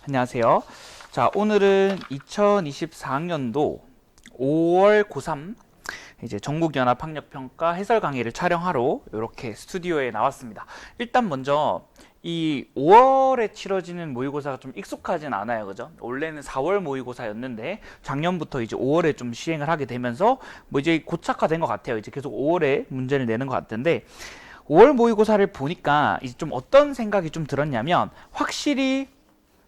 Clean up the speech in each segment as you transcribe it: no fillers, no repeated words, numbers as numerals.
안녕하세요. 자, 오늘은 2024학년도 5월 고3 이제 전국연합학력평가 해설 강의를 촬영하러 이렇게 스튜디오에 나왔습니다. 일단 먼저 이 5월에 치러지는 모의고사가 좀 익숙하진 않아요. 그죠? 원래는 4월 모의고사였는데 작년부터 이제 5월에 좀 시행을 하게 되면서 뭐 이제 고착화된 것 같아요. 이제 계속 5월에 문제를 내는 것 같은데 5월 모의고사를 보니까 이제 좀 어떤 생각이 좀 들었냐면 확실히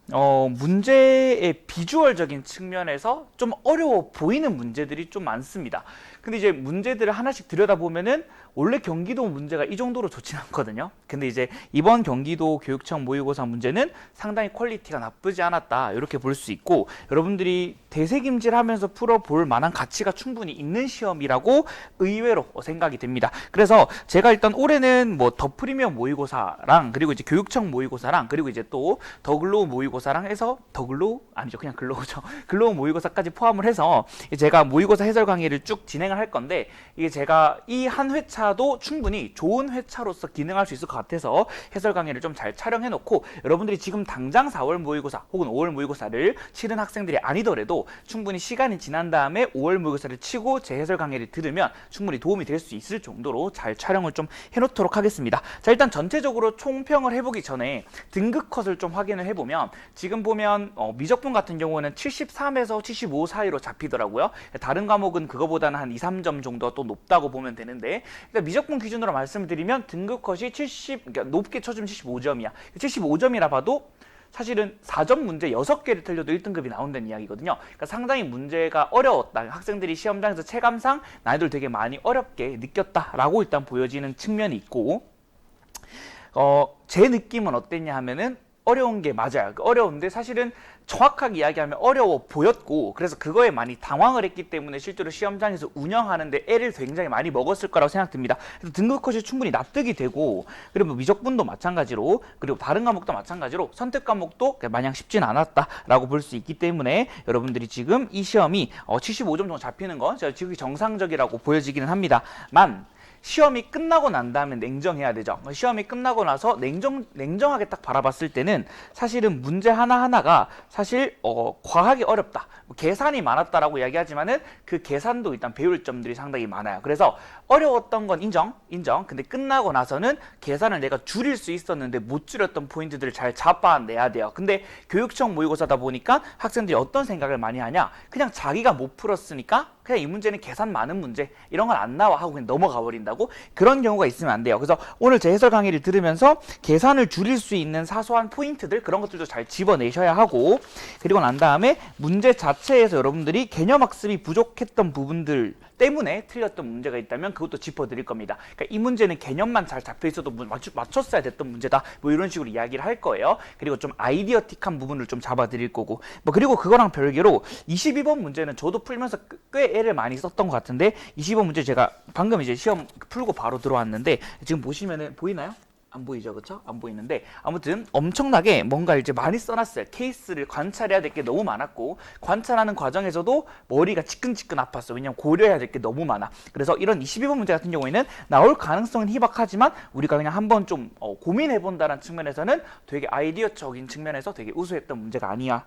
문제의 비주얼적인 측면에서 좀 어려워 보이는 문제들이 좀 많습니다. 근데 이제 문제들을 하나씩 들여다보면은 원래 경기도 문제가 이 정도로 좋진 않거든요. 근데 이제 이번 경기도 교육청 모의고사 문제는 상당히 퀄리티가 나쁘지 않았다. 이렇게 볼 수 있고 여러분들이 되새김질하면서 풀어볼 만한 가치가 충분히 있는 시험이라고 의외로 생각이 됩니다. 그래서 제가 일단 올해는 뭐 더 프리미엄 모의고사랑 그리고 이제 교육청 모의고사랑 그리고 이제 또 더 글로우 모의고사랑 해서 더 글로우? 아니죠. 그냥 글로우죠. 글로우 모의고사까지 포함을 해서 제가 모의고사 해설 강의를 쭉 진행을 할 건데 이게 제가 이 한 회차도 충분히 좋은 회차로서 기능할 수 있을 것 같아서 해설 강의를 좀 잘 촬영해 놓고 여러분들이 지금 당장 4월 모의고사 혹은 5월 모의고사를 치른 학생들이 아니더라도 충분히 시간이 지난 다음에 5월 모의고사를 치고 제 해설 강의를 들으면 충분히 도움이 될 수 있을 정도로 잘 촬영을 좀 해놓도록 하겠습니다. 자, 일단 전체적으로 총평을 해보기 전에 등급 컷을 좀 확인을 해보면 지금 보면 미적분 같은 경우는 73에서 75 사이로 잡히더라고요. 다른 과목은 그거보다는 한 2, 3점 정도가 또 높다고 보면 되는데 일단 미적분 기준으로 말씀을 드리면 등급 컷이 70, 그러니까 높게 쳐주면 75점이야. 75점이라 봐도 사실은 4점 문제 6개를 틀려도 1등급이 나온다는 이야기거든요. 그러니까 상당히 문제가 어려웠다. 학생들이 시험장에서 체감상 난이도를 되게 많이 어렵게 느꼈다라고 일단 보여지는 측면이 있고 제 느낌은 어땠냐 하면은 어려운 게 맞아요. 어려운데 사실은 정확하게 이야기하면 어려워 보였고 그래서 그거에 많이 당황을 했기 때문에 실제로 시험장에서 운영하는데 애를 굉장히 많이 먹었을 거라고 생각됩니다. 그래서 등급 컷이 충분히 납득이 되고 그리고 미적분도 마찬가지로 그리고 다른 과목도 마찬가지로 선택 과목도 마냥 쉽진 않았다라고 볼 수 있기 때문에 여러분들이 지금 이 시험이 75점 정도 잡히는 건 제가 지금 정상적이라고 보여지기는 합니다만 시험이 끝나고 난 다음에 냉정해야 되죠. 시험이 끝나고 나서 냉정하게 딱 바라봤을 때는 사실은 문제 하나하나가 사실 과하게 어렵다. 계산이 많았다라고 이야기하지만은 그 계산도 일단 배울 점들이 상당히 많아요. 그래서 어려웠던 건 인정. 근데 끝나고 나서는 계산을 내가 줄일 수 있었는데 못 줄였던 포인트들을 잘 잡아내야 돼요. 근데 교육청 모의고사다 보니까 학생들이 어떤 생각을 많이 하냐? 그냥 자기가 못 풀었으니까 그냥 이 문제는 계산 많은 문제 이런 건 안 나와 하고 그냥 넘어가 버린다고 그런 경우가 있으면 안 돼요. 그래서 오늘 제 해설 강의를 들으면서 계산을 줄일 수 있는 사소한 포인트들 그런 것들도 잘 집어내셔야 하고 그리고 난 다음에 문제 자체에서 여러분들이 개념 학습이 부족했던 부분들 때문에 틀렸던 문제가 있다면 그것도 짚어드릴 겁니다. 그러니까 이 문제는 개념만 잘 잡혀 있어도 맞췄어야 됐던 문제다. 뭐 이런 식으로 이야기를 할 거예요. 그리고 좀 아이디어틱한 부분을 좀 잡아드릴 거고 뭐 그리고 그거랑 별개로 22번 문제는 저도 풀면서 꽤 애를 많이 썼던 것 같은데 22번 문제 제가 방금 이제 시험 풀고 바로 들어왔는데 지금 보시면은 보이나요? 안 보이죠, 그렇죠? 안 보이는데 아무튼 엄청나게 뭔가 이제 많이 써놨어요. 케이스를 관찰해야 될 게 너무 많았고 관찰하는 과정에서도 머리가 지끈지끈 아팠어. 왜냐면 고려해야 될 게 너무 많아. 그래서 이런 22번 문제 같은 경우에는 나올 가능성은 희박하지만 우리가 그냥 한번 좀 고민해본다는 측면에서는 되게 아이디어적인 측면에서 되게 우수했던 문제가 아니야?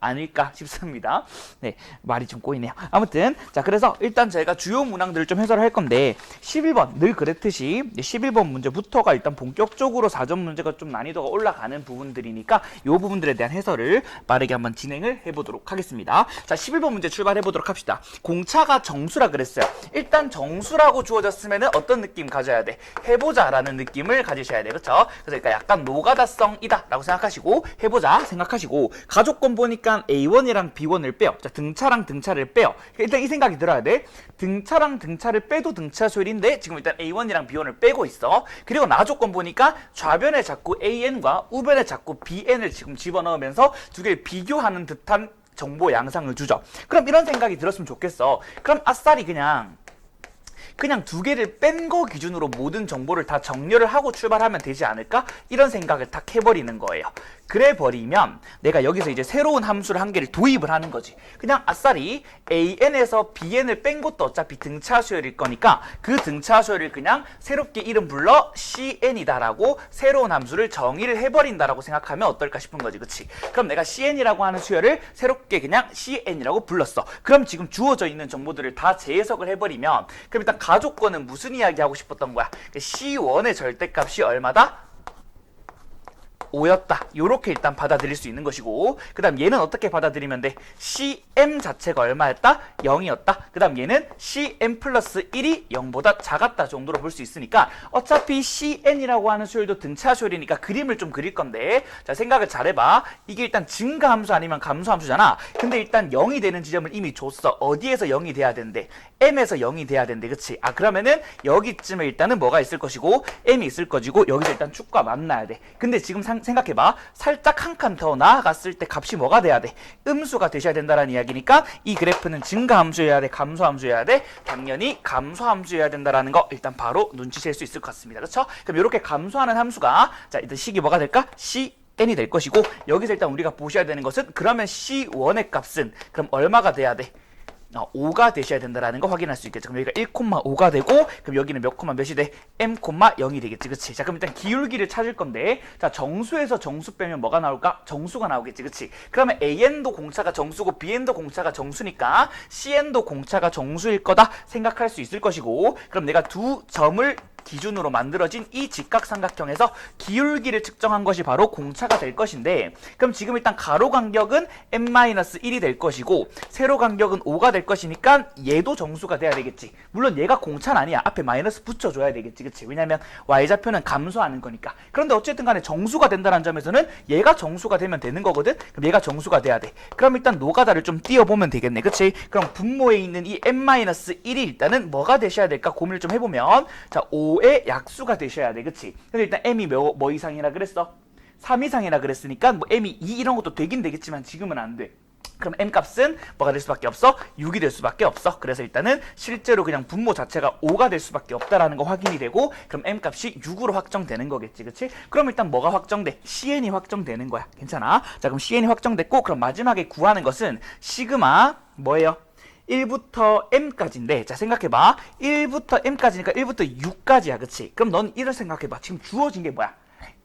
아닐까 싶습니다. 네, 말이 좀 꼬이네요. 아무튼 자 그래서 일단 제가 주요 문항들을 좀 해설을 할 건데 11번 늘 그랬듯이 11번 문제부터가 일단 본격적으로 4점 문제가 좀 난이도가 올라가는 부분들이니까 이 부분들에 대한 해설을 빠르게 한번 진행을 해보도록 하겠습니다. 자 11번 문제 출발해 보도록 합시다. 공차가 정수라 그랬어요. 일단 정수라고 주어졌으면 어떤 느낌 가져야 돼? 해보자라는 느낌을 가지셔야 돼. 그렇죠? 그러니까 약간 노가다성이다 라고 생각하시고 해보자 생각하시고 가족권 보니까 A1이랑 B1을 빼요. 자, 등차랑 등차를 빼요. 일단 이 생각이 들어야 돼. 등차랑 등차를 빼도 등차 소일인데 지금 일단 A1이랑 B1을 빼고 있어. 그리고 나 조건 보니까 좌변에 자꾸 AN과 우변에 자꾸 BN을 지금 집어넣으면서 두 개를 비교하는 듯한 정보 양상을 주죠. 그럼 이런 생각이 들었으면 좋겠어. 그럼 아싸리 그냥 두 개를 뺀 거 기준으로 모든 정보를 다 정렬을 하고 출발하면 되지 않을까? 이런 생각을 딱 해버리는 거예요. 그래 버리면 내가 여기서 이제 새로운 함수를 한 개를 도입을 하는 거지. 그냥 아싸리 an에서 bn을 뺀 것도 어차피 등차 수열일 거니까 그 등차 수열을 그냥 새롭게 이름 불러 cn이다라고 새로운 함수를 정의를 해버린다라고 생각하면 어떨까 싶은 거지. 그치? 그럼 내가 cn이라고 하는 수열을 새롭게 그냥 cn이라고 불렀어. 그럼 지금 주어져 있는 정보들을 다 재해석을 해버리면 그럼 일단 가족권은 무슨 이야기 하고 싶었던 거야? c1의 절대값이 얼마다? 5였다. 요렇게 일단 받아들일 수 있는 것이고 그 다음 얘는 어떻게 받아들이면 돼? cm 자체가 얼마였다? 0이었다. 그 다음 얘는 cm 플러스 1이 0보다 작았다 정도로 볼 수 있으니까 어차피 cn이라고 하는 수열도 등차 수열이니까 그림을 좀 그릴 건데 자 생각을 잘해봐. 이게 일단 증가함수 아니면 감소함수잖아. 근데 일단 0이 되는 지점을 이미 줬어. 어디에서 0이 돼야 된대? m에서 0이 돼야 된대. 그치? 아 그러면은 여기쯤에 일단은 뭐가 있을 것이고 m이 있을 것이고 여기서 일단 축과 만나야 돼. 근데 지금 생각해봐. 살짝 한 칸 더 나아갔을 때 값이 뭐가 돼야 돼? 음수가 되셔야 된다는 이야기니까 이 그래프는 증가함수여야 돼? 감소함수여야 돼? 당연히 감소함수여야 된다라는 거 일단 바로 눈치챌 수 있을 것 같습니다. 그렇죠? 그럼 이렇게 감소하는 함수가 자 일단 식이 뭐가 될까? n이 될 것이고 여기서 일단 우리가 보셔야 되는 것은 그러면 c1의 값은 그럼 얼마가 돼야 돼? 5가 되셔야 된다라는 거 확인할 수 있겠죠. 그럼 여기가 1,5가 되고 그럼 여기는 몇 콤마 몇이 돼? m,0이 되겠지. 그치? 자 그럼 일단 기울기를 찾을 건데 자 정수에서 정수 빼면 뭐가 나올까? 정수가 나오겠지. 그치? 그러면 an도 공차가 정수고 bn도 공차가 정수니까 cn도 공차가 정수일 거다 생각할 수 있을 것이고 그럼 내가 두 점을 기준으로 만들어진 이 직각삼각형에서 기울기를 측정한 것이 바로 공차가 될 것인데 그럼 지금 일단 가로 간격은 m-1이 될 것이고 세로 간격은 5가 될 것이니까 얘도 정수가 돼야 되겠지. 물론 얘가 공차는 아니야. 앞에 마이너스 붙여줘야 되겠지. 그치? 왜냐면 y좌표는 감소하는 거니까. 그런데 어쨌든 간에 정수가 된다는 점에서는 얘가 정수가 되면 되는 거거든. 그럼 얘가 정수가 돼야 돼. 그럼 일단 노가다를 좀 띄워보면 되겠네. 그치? 그럼 분모에 있는 이 m-1이 일단은 뭐가 되셔야 될까 고민을 좀 해보면 자 5의 약수가 되셔야 돼. 그치? 근데 일단 m이 뭐 이상이라 그랬어? 3 이상이라 그랬으니까 뭐 m이 2 이런 것도 되긴 되겠지만 지금은 안 돼. 그럼 m 값은 뭐가 될 수밖에 없어? 6이 될 수밖에 없어. 그래서 일단은 실제로 그냥 분모 자체가 5가 될 수밖에 없다라는 거 확인이 되고 그럼 m 값이 6으로 확정되는 거겠지. 그치? 그럼 일단 뭐가 확정돼? cn이 확정되는 거야. 괜찮아? 자 그럼 cn이 확정됐고 그럼 마지막에 구하는 것은 시그마 뭐예요? 1부터 m까지인데 자 생각해봐. 1부터 m까지니까 1부터 6까지야. 그치? 그럼 넌 이걸 생각해봐. 지금 주어진 게 뭐야?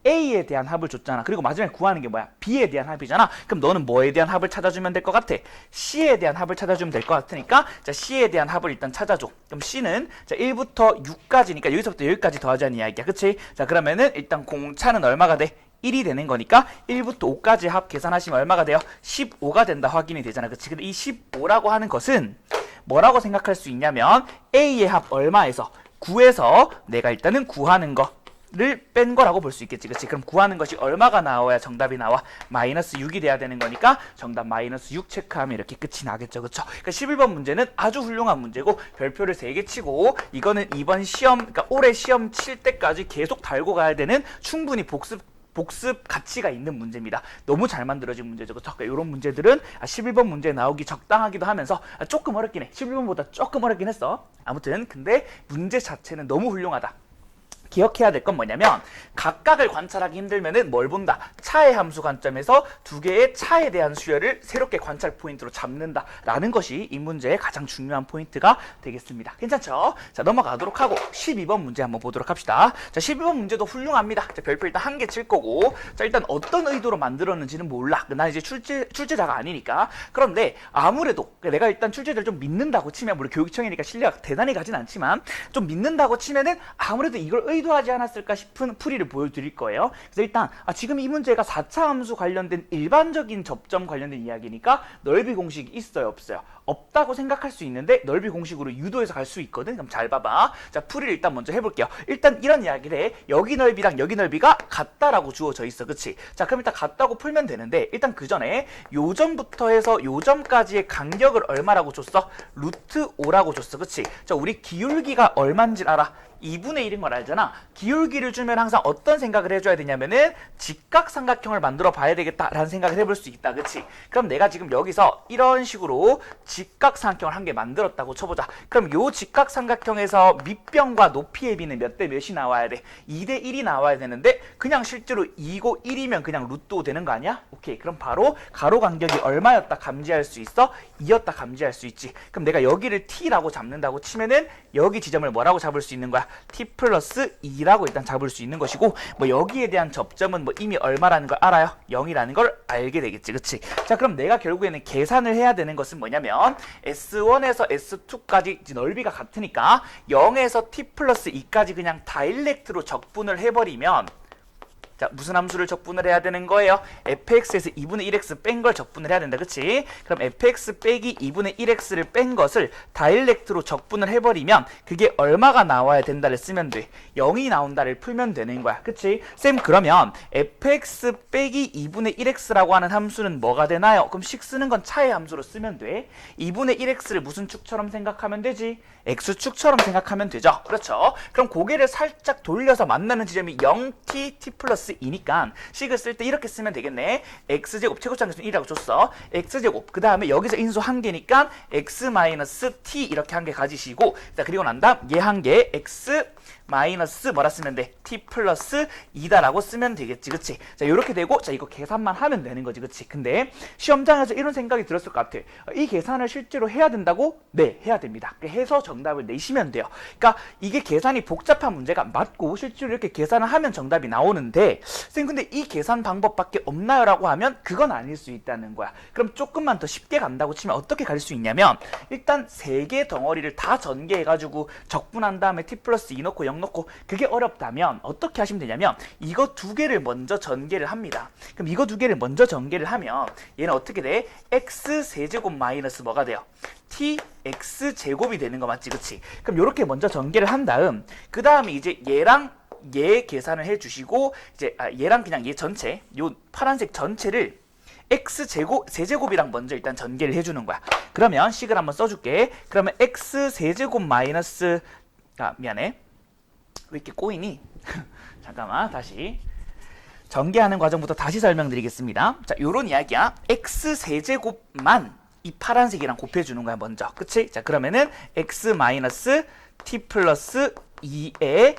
A에 대한 합을 줬잖아. 그리고 마지막에 구하는 게 뭐야? B에 대한 합이잖아. 그럼 너는 뭐에 대한 합을 찾아주면 될 것 같아? C에 대한 합을 찾아주면 될 것 같으니까 자 C에 대한 합을 일단 찾아줘. 그럼 C는 자 1부터 6까지니까 여기서부터 여기까지 더하자는 이야기야. 그치? 자 그러면은 일단 공차는 얼마가 돼? 1이 되는 거니까 1부터 5까지 합 계산하시면 얼마가 돼요? 15가 된다 확인이 되잖아. 그치? 근데 이 15라고 하는 것은 뭐라고 생각할 수 있냐면 A의 합 얼마에서 9에서 내가 일단은 구하는 거를 뺀 거라고 볼 수 있겠지. 그치? 그럼 구하는 것이 얼마가 나와야 정답이 나와? 마이너스 6이 돼야 되는 거니까 정답 마이너스 6 체크하면 이렇게 끝이 나겠죠. 그쵸? 그러니까 11번 문제는 아주 훌륭한 문제고 별표를 3개 치고 이거는 이번 시험 그러니까 올해 시험 칠 때까지 계속 달고 가야 되는 충분히 복습 가치가 있는 문제입니다. 너무 잘 만들어진 문제죠. 그러니까 이런 문제들은 11번 문제 나오기 적당하기도 하면서 조금 어렵긴 해. 11번보다 조금 어렵긴 했어. 아무튼 근데 문제 자체는 너무 훌륭하다. 기억해야 될 건 뭐냐면 각각을 관찰하기 힘들면은 뭘 본다? 차의 함수 관점에서 두 개의 차에 대한 수열을 새롭게 관찰 포인트로 잡는다라는 것이 이 문제의 가장 중요한 포인트가 되겠습니다. 괜찮죠? 자 넘어가도록 하고 12번 문제 한번 보도록 합시다. 자 12번 문제도 훌륭합니다. 자 별표 일단 한 개 칠 거고 자 일단 어떤 의도로 만들었는지는 몰라. 난 이제 출제자가 아니니까. 그런데 아무래도 내가 일단 출제자를 좀 믿는다고 치면 물론 교육청이니까 신뢰가 대단히 가진 않지만 좀 믿는다고 치면은 아무래도 이걸 의도하지 않았을까 싶은 풀이를 보여드릴 거예요. 그래서 일단 지금 이 문제가 4차 함수 관련된 일반적인 접점 관련된 이야기니까 넓이 공식이 있어요? 없어요? 없다고 생각할 수 있는데 넓이 공식으로 유도해서 갈 수 있거든. 그럼 잘 봐봐. 자 풀이를 일단 먼저 해볼게요. 일단 이런 이야기를 해. 여기 넓이랑 여기 넓이가 같다라고 주어져 있어. 그치? 자 그럼 일단 같다고 풀면 되는데 일단 그 전에 요점부터 해서 요점까지의 간격을 얼마라고 줬어? 루트 5라고 줬어. 그치? 자 우리 기울기가 얼마인지 알아? 2분의 1인 걸 알잖아. 기울기를 주면 항상 어떤 생각을 해줘야 되냐면은 직각삼각형을 만들어 봐야 되겠다라는 생각을 해볼 수 있다. 그치? 그럼 내가 지금 여기서 이런 식으로 직각삼각형을 한 개 만들었다고 쳐보자. 그럼 요 직각삼각형에서 밑변과 높이의 비는 몇 대 몇이 나와야 돼? 2대 1이 나와야 되는데 그냥 실제로 2고 1이면 그냥 루트 5 되는 거 아니야? 오케이. 그럼 바로 가로 간격이 얼마였다 감지할 수 있어? 2였다 감지할 수 있지. 그럼 내가 여기를 t라고 잡는다고 치면은 여기 지점을 뭐라고 잡을 수 있는 거야? t 플러스 2라고 일단 잡을 수 있는 것이고, 뭐 여기에 대한 접점은 뭐 이미 얼마라는 걸 알아요? 0이라는 걸 알게 되겠지. 그치? 자, 그럼 내가 결국에는 계산을 해야 되는 것은 뭐냐면 S1에서 S2까지 넓이가 같으니까 0에서 t 플러스 2까지 그냥 다일렉트로 적분을 해버리면, 자, 무슨 함수를 적분을 해야 되는 거예요? fx에서 2분의 1x 뺀 걸 적분을 해야 된다. 그치? 그럼 fx 빼기 2분의 1x를 뺀 것을 다일렉트로 적분을 해버리면 그게 얼마가 나와야 된다를 쓰면 돼. 0이 나온다를 풀면 되는 거야. 그치? 쌤, 그러면 fx 빼기 2분의 1x라고 하는 함수는 뭐가 되나요? 그럼 식 쓰는 건 차의 함수로 쓰면 돼. 2분의 1x를 무슨 축처럼 생각하면 되지? x축처럼 생각하면 되죠. 그렇죠? 그럼 고개를 살짝 돌려서 만나는 지점이 0t, t 플러스 2니까 식을 쓸 때 이렇게 쓰면 되겠네. x제곱, 최고차항수는 1이라고 줬어. x제곱, 그 다음에 여기서 인수 한 개니까 x 마이너스 t 이렇게 한 개 가지시고, 자, 그리고 난 다음 얘 한 개 x 마이너스 뭐라 쓰면 돼? t 플러스 2다라고 쓰면 되겠지. 그치? 자, 요렇게 되고, 자, 이거 계산만 하면 되는 거지. 그치? 근데 시험장에서 이런 생각이 들었을 것 같아. 이 계산을 실제로 해야 된다고? 네, 해야 됩니다. 해서 정답을 내시면 돼요. 그러니까 이게 계산이 복잡한 문제가 맞고 실제로 이렇게 계산을 하면 정답이 나오는데, 쌤 근데 이 계산 방법밖에 없나요? 라고 하면 그건 아닐 수 있다는 거야. 그럼 조금만 더 쉽게 간다고 치면 어떻게 갈 수 있냐면, 일단 3개 덩어리를 다 전개해가지고 적분한 다음에 t 플러스 2 넣고 0 넣고, 그게 어렵다면 어떻게 하시면 되냐면 이거 두 개를 먼저 전개를 합니다. 그럼 이거 두 개를 먼저 전개를 하면 얘는 어떻게 돼? x 세제곱 마이너스 뭐가 돼요? t x 제곱이 되는 거 맞지? 그치? 그럼 이렇게 먼저 전개를 한 다음, 그 다음에 이제 얘랑 얘 계산을 해주시고, 이제 얘랑 그냥 얘 전체, 요 파란색 전체를 x제곱, 세제곱이랑 먼저 일단 전개를 해주는 거야. 그러면 식을 한번 써줄게. 그러면 x 세제곱 마이너스, 미안해, 왜 이렇게 꼬이니? 잠깐만, 다시 전개하는 과정부터 다시 설명드리겠습니다. 자, 요런 이야기야. x 세제곱만 이 파란색이랑 곱해주는 거야 먼저. 그치? 자, 그러면은 x 마이너스 t 플러스 2에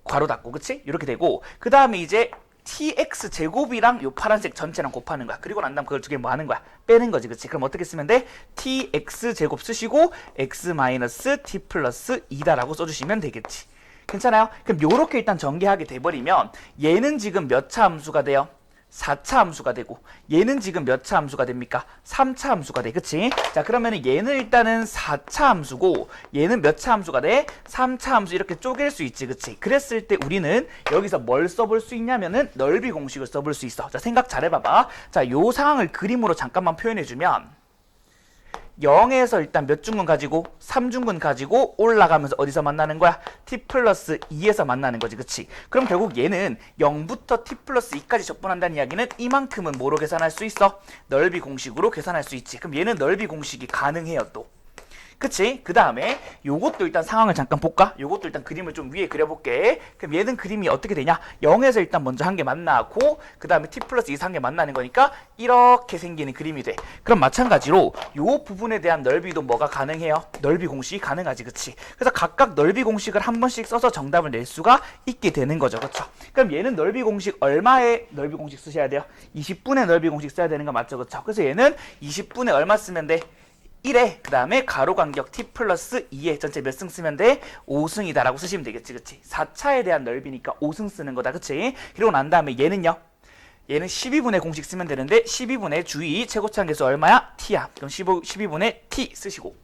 괄호 닫고, 그치? 이렇게 되고, 그 다음에 이제 tx 제곱이랑 요 파란색 전체랑 곱하는 거야. 그리고 난 다음 그걸 두 개 뭐 하는 거야? 빼는 거지. 그치? 그럼 어떻게 쓰면 돼? tx 제곱 쓰시고 x 마이너스 t 플러스 2다라고 써주시면 되겠지. 괜찮아요? 그럼 요렇게 일단 전개하게 돼버리면 얘는 지금 몇 차 함수가 돼요? 4차 함수가 되고, 얘는 지금 몇 차 함수가 됩니까? 3차 함수가 돼. 그치? 자, 그러면은 얘는 일단은 4차 함수고, 얘는 몇 차 함수가 돼? 3차 함수. 이렇게 쪼갤 수 있지. 그치? 그랬을 때 우리는 여기서 뭘 써볼 수 있냐면은 넓이 공식을 써볼 수 있어. 자, 생각 잘 해봐봐. 자, 요 상황을 그림으로 잠깐만 표현해주면, 0에서 일단 몇 중근 가지고? 3중근 가지고 올라가면서 어디서 만나는 거야? t 플러스 2에서 만나는 거지. 그치? 그럼 결국 얘는 0부터 t 플러스 2까지 적분한다는 이야기는 이만큼은 뭐로 계산할 수 있어? 넓이 공식으로 계산할 수 있지. 그럼 얘는 넓이 공식이 가능해요 또. 그치? 그 다음에 요것도 일단 상황을 잠깐 볼까? 요것도 일단 그림을 좀 위에 그려볼게. 그럼 얘는 그림이 어떻게 되냐? 0에서 일단 먼저 한 개 만나고, 그 다음에 t 플러스 2에서 한 개 만나는 거니까 이렇게 생기는 그림이 돼. 그럼 마찬가지로 요 부분에 대한 넓이도 뭐가 가능해요? 넓이 공식이 가능하지. 그치? 그래서 각각 넓이 공식을 한 번씩 써서 정답을 낼 수가 있게 되는 거죠. 그쵸? 그럼 얘는 넓이 공식 얼마의 넓이 공식 쓰셔야 돼요? 20분의 넓이 공식 써야 되는 거 맞죠? 그쵸? 그래서 얘는 20분의 얼마 쓰면 돼? 1에 그 다음에 가로 간격 t 플러스 2에 전체 몇 승 쓰면 돼? 5승이다 라고 쓰시면 되겠지. 그치? 4차에 대한 넓이니까 5승 쓰는 거다. 그치? 그리고 난 다음에 얘는요, 얘는 12분의 공식 쓰면 되는데 12분의 주의 최고차항계수 얼마야? t야. 그럼 12분의 t 쓰시고,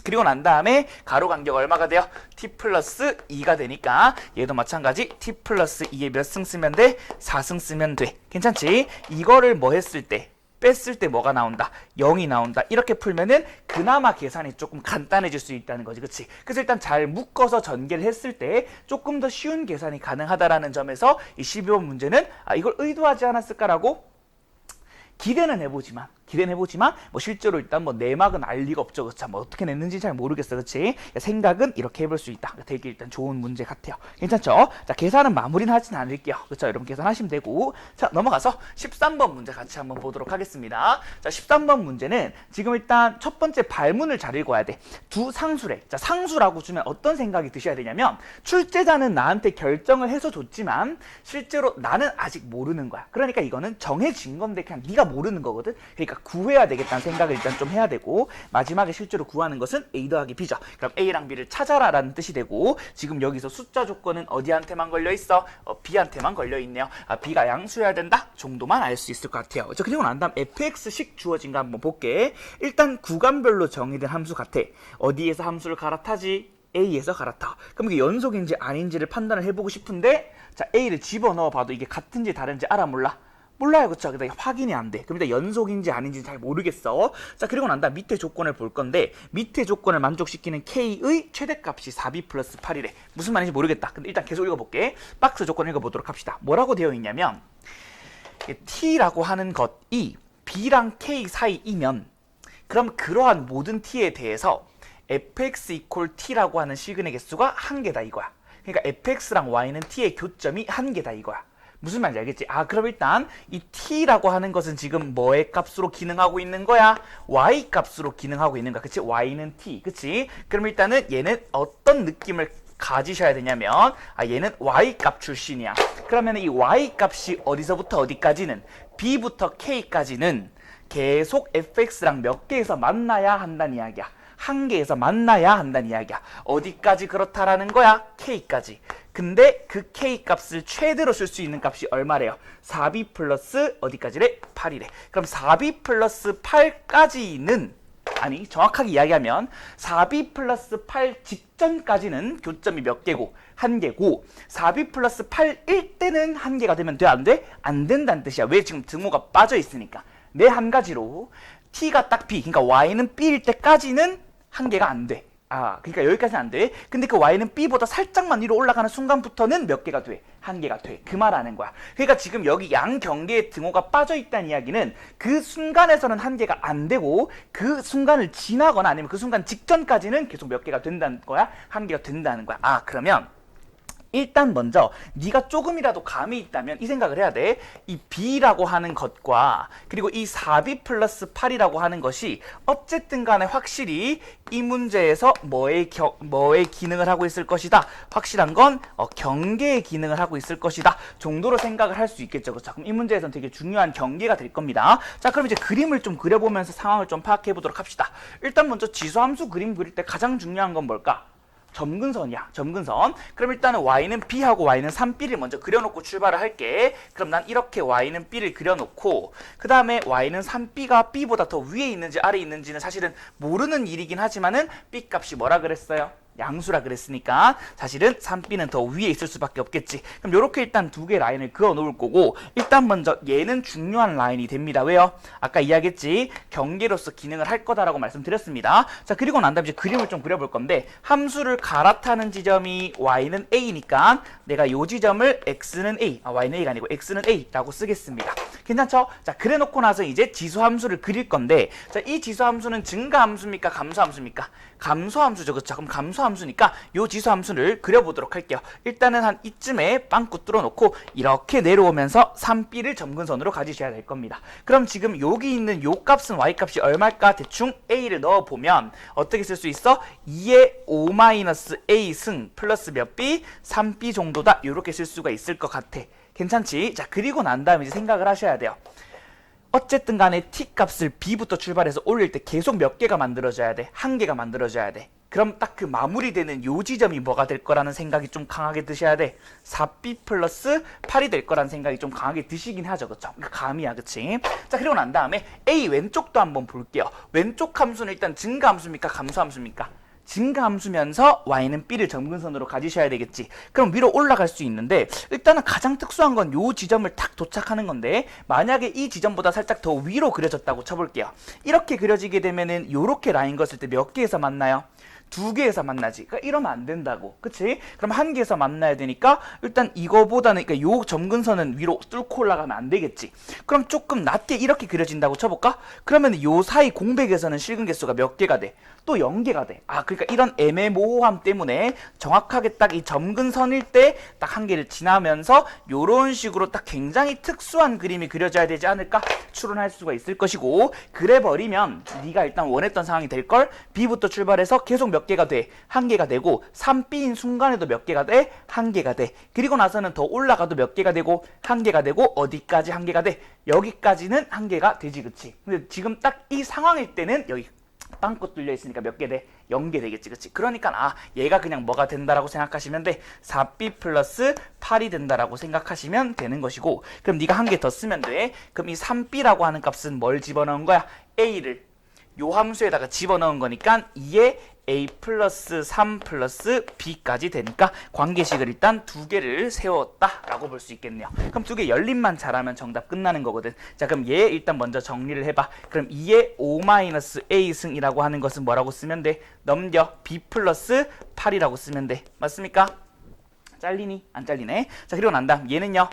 그리고 난 다음에 가로 간격 얼마가 돼요? t 플러스 2가 되니까 얘도 마찬가지 t 플러스 2에 몇 승 쓰면 돼? 4승 쓰면 돼. 괜찮지? 이거를 뭐 했을 때? 뺐을 때 뭐가 나온다? 0이 나온다. 이렇게 풀면은 그나마 계산이 조금 간단해질 수 있다는 거지. 그치? 그래서 일단 잘 묶어서 전개를 했을 때 조금 더 쉬운 계산이 가능하다라는 점에서 이 12번 문제는 이걸 의도하지 않았을까라고 기대는 해보지만 기대는 해보지만 뭐 실제로 일단 뭐 내막은 알 리가 없죠. 그쵸? 뭐 어떻게 냈는지 잘 모르겠어. 그치? 생각은 이렇게 해볼 수 있다. 되게 일단 좋은 문제 같아요. 괜찮죠? 자, 계산은 마무리는 하진 않을게요. 그쵸? 여러분 계산하시면 되고. 자, 넘어가서 13번 문제 같이 한번 보도록 하겠습니다. 자, 13번 문제는 지금 일단 첫 번째 발문을 잘 읽어야 돼. 두 상수래. 자, 상수라고 주면 어떤 생각이 드셔야 되냐면 출제자는 나한테 결정을 해서 줬지만 실제로 나는 아직 모르는 거야. 그러니까 이거는 정해진 건데 그냥 네가 모르는 거거든. 그러니까 구해야 되겠다는 생각을 일단 좀 해야 되고, 마지막에 실제로 구하는 것은 A 더하기 B죠. 그럼 A랑 B를 찾아라 라는 뜻이 되고, 지금 여기서 숫자 조건은 어디한테만 걸려있어? B한테만 걸려있네요. B가 양수여야 된다 정도만 알 수 있을 것 같아요. 그리고 난 다음 fx식 주어진 거 한번 볼게. 일단 구간별로 정의된 함수 같아. 어디에서 함수를 갈아타지? A에서 갈아타. 그럼 이게 연속인지 아닌지를 판단을 해보고 싶은데, 자, A를 집어넣어 봐도 이게 같은지 다른지 알아 몰라? 몰라요. 그쵸? 근데 확인이 안 돼. 그럼 일단 연속인지 아닌지 잘 모르겠어. 자, 그리고 난 다음 밑에 조건을 볼 건데, 밑에 조건을 만족시키는 K의 최대값이 4B 플러스 8이래. 무슨 말인지 모르겠다. 근데 일단 계속 읽어볼게. 박스 조건 읽어보도록 합시다. 뭐라고 되어 있냐면, T라고 하는 것이 B랑 K 사이이면, 그럼 그러한 모든 T에 대해서 fx equal t라고 하는 시그널 개수가 한 개다 이거야. 그러니까 fx랑 y는 t의 교점이 한 개다 이거야. 무슨 말인지 알겠지? 그럼 일단 이 t라고 하는 것은 지금 뭐의 값으로 기능하고 있는 거야? y 값으로 기능하고 있는 거야. 그치? y는 t. 그치? 그럼 일단은 얘는 어떤 느낌을 가지셔야 되냐면, 얘는 y 값 출신이야. 그러면 이 y 값이 어디서부터 어디까지는, b부터 k까지는 계속 fx랑 몇 개에서 만나야 한다는 이야기야. 한 개에서 만나야 한다는 이야기야. 어디까지 그렇다라는 거야? K까지. 근데 그 K 값을 최대로 쓸 수 있는 값이 얼마래요? 4B 플러스 어디까지래? 8이래. 그럼 4B 플러스 8까지는, 아니 정확하게 이야기하면 4B 플러스 8 직전까지는 교점이 몇 개고? 한 개고, 4B 플러스 8일 때는 한 개가 되면 돼? 안 돼? 안 된다는 뜻이야. 왜? 지금 등호가 빠져 있으니까. 내 한 가지로 T가 딱 B, 그러니까 Y는 B일 때까지는 한 개가 안 돼. 그러니까 여기까지는 안 돼. 근데 그 Y는 B보다 살짝만 위로 올라가는 순간부터는 몇 개가 돼? 한 개가 돼. 그 말하는 거야. 그러니까 지금 여기 양 경계의 등호가 빠져 있다는 이야기는 그 순간에서는 한 개가 안 되고, 그 순간을 지나거나 아니면 그 순간 직전까지는 계속 몇 개가 된다는 거야? 한 개가 된다는 거야. 그러면 일단 먼저 네가 조금이라도 감이 있다면 이 생각을 해야 돼. 이 B라고 하는 것과 그리고 이 4B 플러스 8이라고 하는 것이 어쨌든 간에 확실히 이 문제에서 뭐의 기능을 하고 있을 것이다. 확실한 건 경계의 기능을 하고 있을 것이다 정도로 생각을 할 수 있겠죠. 그렇죠? 그럼 이 문제에서는 되게 중요한 경계가 될 겁니다. 자, 그럼 이제 그림을 좀 그려보면서 상황을 좀 파악해 보도록 합시다. 일단 먼저 지수함수 그림 그릴 때 가장 중요한 건 뭘까? 점근선이야. 점근선. 그럼 일단은 y는 b하고 y는 3b를 먼저 그려놓고 출발을 할게. 그럼 난 이렇게 y는 b를 그려놓고, 그 다음에 y는 3b가 b보다 더 위에 있는지 아래에 있는지는 사실은 모르는 일이긴 하지만은 b 값이 뭐라 그랬어요? 양수라 그랬으니까 사실은 3b는 더 위에 있을 수밖에 없겠지. 그럼 이렇게 일단 두 개의 라인을 그어 놓을 거고, 일단 먼저 얘는 중요한 라인이 됩니다. 왜요? 아까 이야기했지, 경계로서 기능을 할 거다라고 말씀드렸습니다. 자, 그리고 난 다음에 이제 그림을 좀 그려볼 건데, 함수를 갈아타는 지점이 y는 a니까 내가 요 지점을 x는 a, y는 a가 아니고 x는 a라고 쓰겠습니다. 괜찮죠? 자, 그래 놓고 나서 이제 지수함수를 그릴 건데, 자, 이 지수함수는 증가함수입니까? 감소함수입니까? 감소함수죠. 그렇죠? 그럼 감소함수니까 요 지수함수를 그려보도록 할게요. 일단은 한 이쯤에 빵꾸 뚫어놓고 이렇게 내려오면서 3b를 점근선으로 가지셔야 될 겁니다. 그럼 지금 여기 있는 요 값은 y값이 얼마일까? 대충 a를 넣어보면 어떻게 쓸 수 있어? 2의 5-a 승 플러스 몇 b? 3b 정도다. 이렇게 쓸 수가 있을 것 같아. 괜찮지? 자, 그리고 난 다음에 이제 생각을 하셔야 돼요. 어쨌든 간에 t값을 b부터 출발해서 올릴 때 계속 몇 개가 만들어져야 돼? 한 개가 만들어져야 돼. 그럼 딱 그 마무리되는 요 지점이 뭐가 될 거라는 생각이 좀 강하게 드셔야 돼. 4b 플러스 8이 될 거라는 생각이 좀 강하게 드시긴 하죠. 그쵸? 감이야. 그치? 자, 그리고 난 다음에 a 왼쪽도 한번 볼게요. 왼쪽 함수는 일단 증가함수입니까? 감소함수입니까? 증가함수면서 y는 b를 점근선으로 가지셔야 되겠지. 그럼 위로 올라갈 수 있는데, 일단은 가장 특수한 건 요 지점을 딱 도착하는 건데, 만약에 이 지점보다 살짝 더 위로 그려졌다고 쳐볼게요. 이렇게 그려지게 되면은 요렇게 라인 그었을 때 몇 개에서 만나요? 두 개에서 만나지. 그러니까 이러면 안 된다고. 그치? 그럼 한 개에서 만나야 되니까 일단 이거보다는 그러니까 요 점근선은 위로 뚫고 올라가면 안 되겠지. 그럼 조금 낮게 이렇게 그려진다고 쳐볼까? 그러면 요 사이 공백에서는 실근 개수가 몇 개가 돼? 또 0개가 돼. 아, 그러니까 이런 애매모호함 때문에 정확하게 딱 이 점근선일 때 딱 한 개를 지나면서 요런 식으로 딱 굉장히 특수한 그림이 그려져야 되지 않을까 추론할 수가 있을 것이고, 그래 버리면 네가 일단 원했던 상황이 될 걸. B부터 출발해서 계속 몇 개가 돼? 한 개가 되고, 3B인 순간에도 몇 개가 돼? 한 개가 돼. 그리고 나서는 더 올라가도 몇 개가 되고, 한 개가 되고, 어디까지 한 개가 돼? 여기까지는 한 개가 되지, 그치? 근데 지금 딱 이 상황일 때는 여기 빵꾸 뚫려 있으니까 몇 개 돼? 0개 되겠지, 그치? 그러니까 얘가 그냥 뭐가 된다라고 생각하시면 돼. 4B 플러스 8이 된다라고 생각하시면 되는 것이고, 그럼 네가 한 개 더 쓰면 돼. 그럼 이 3B라고 하는 값은 뭘 집어넣은 거야? A를 요 함수에다가 집어넣은 거니까 2에 A 플러스 3 플러스 B까지 되니까 관계식을 일단 두 개를 세웠다라고 볼 수 있겠네요. 그럼 두 개 연립만 잘하면 정답 끝나는 거거든. 자, 그럼 얘 일단 먼저 정리를 해봐. 그럼 2에 5-A승이라고 하는 것은 뭐라고 쓰면 돼? 넘겨. B 플러스 8이라고 쓰면 돼. 맞습니까? 잘리니? 안 잘리네. 자, 그리고 난 다음 얘는요.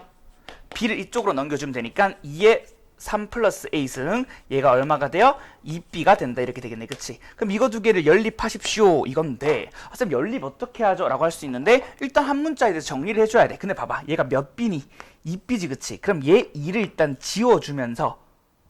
B를 이쪽으로 넘겨주면 되니까 2에 3 플러스 A승, 얘가 얼마가 돼요? 2B가 된다, 이렇게 되겠네, 그치? 그럼 이거 두 개를 연립하십시오, 이건데, 아, 쌤 연립 어떻게 하죠? 라고 할 수 있는데, 일단 한 문자에 대해서 정리를 해줘야 돼. 근데 봐봐, 얘가 몇 B니? 2B지, 그치? 그럼 얘 2를 일단 지워주면서,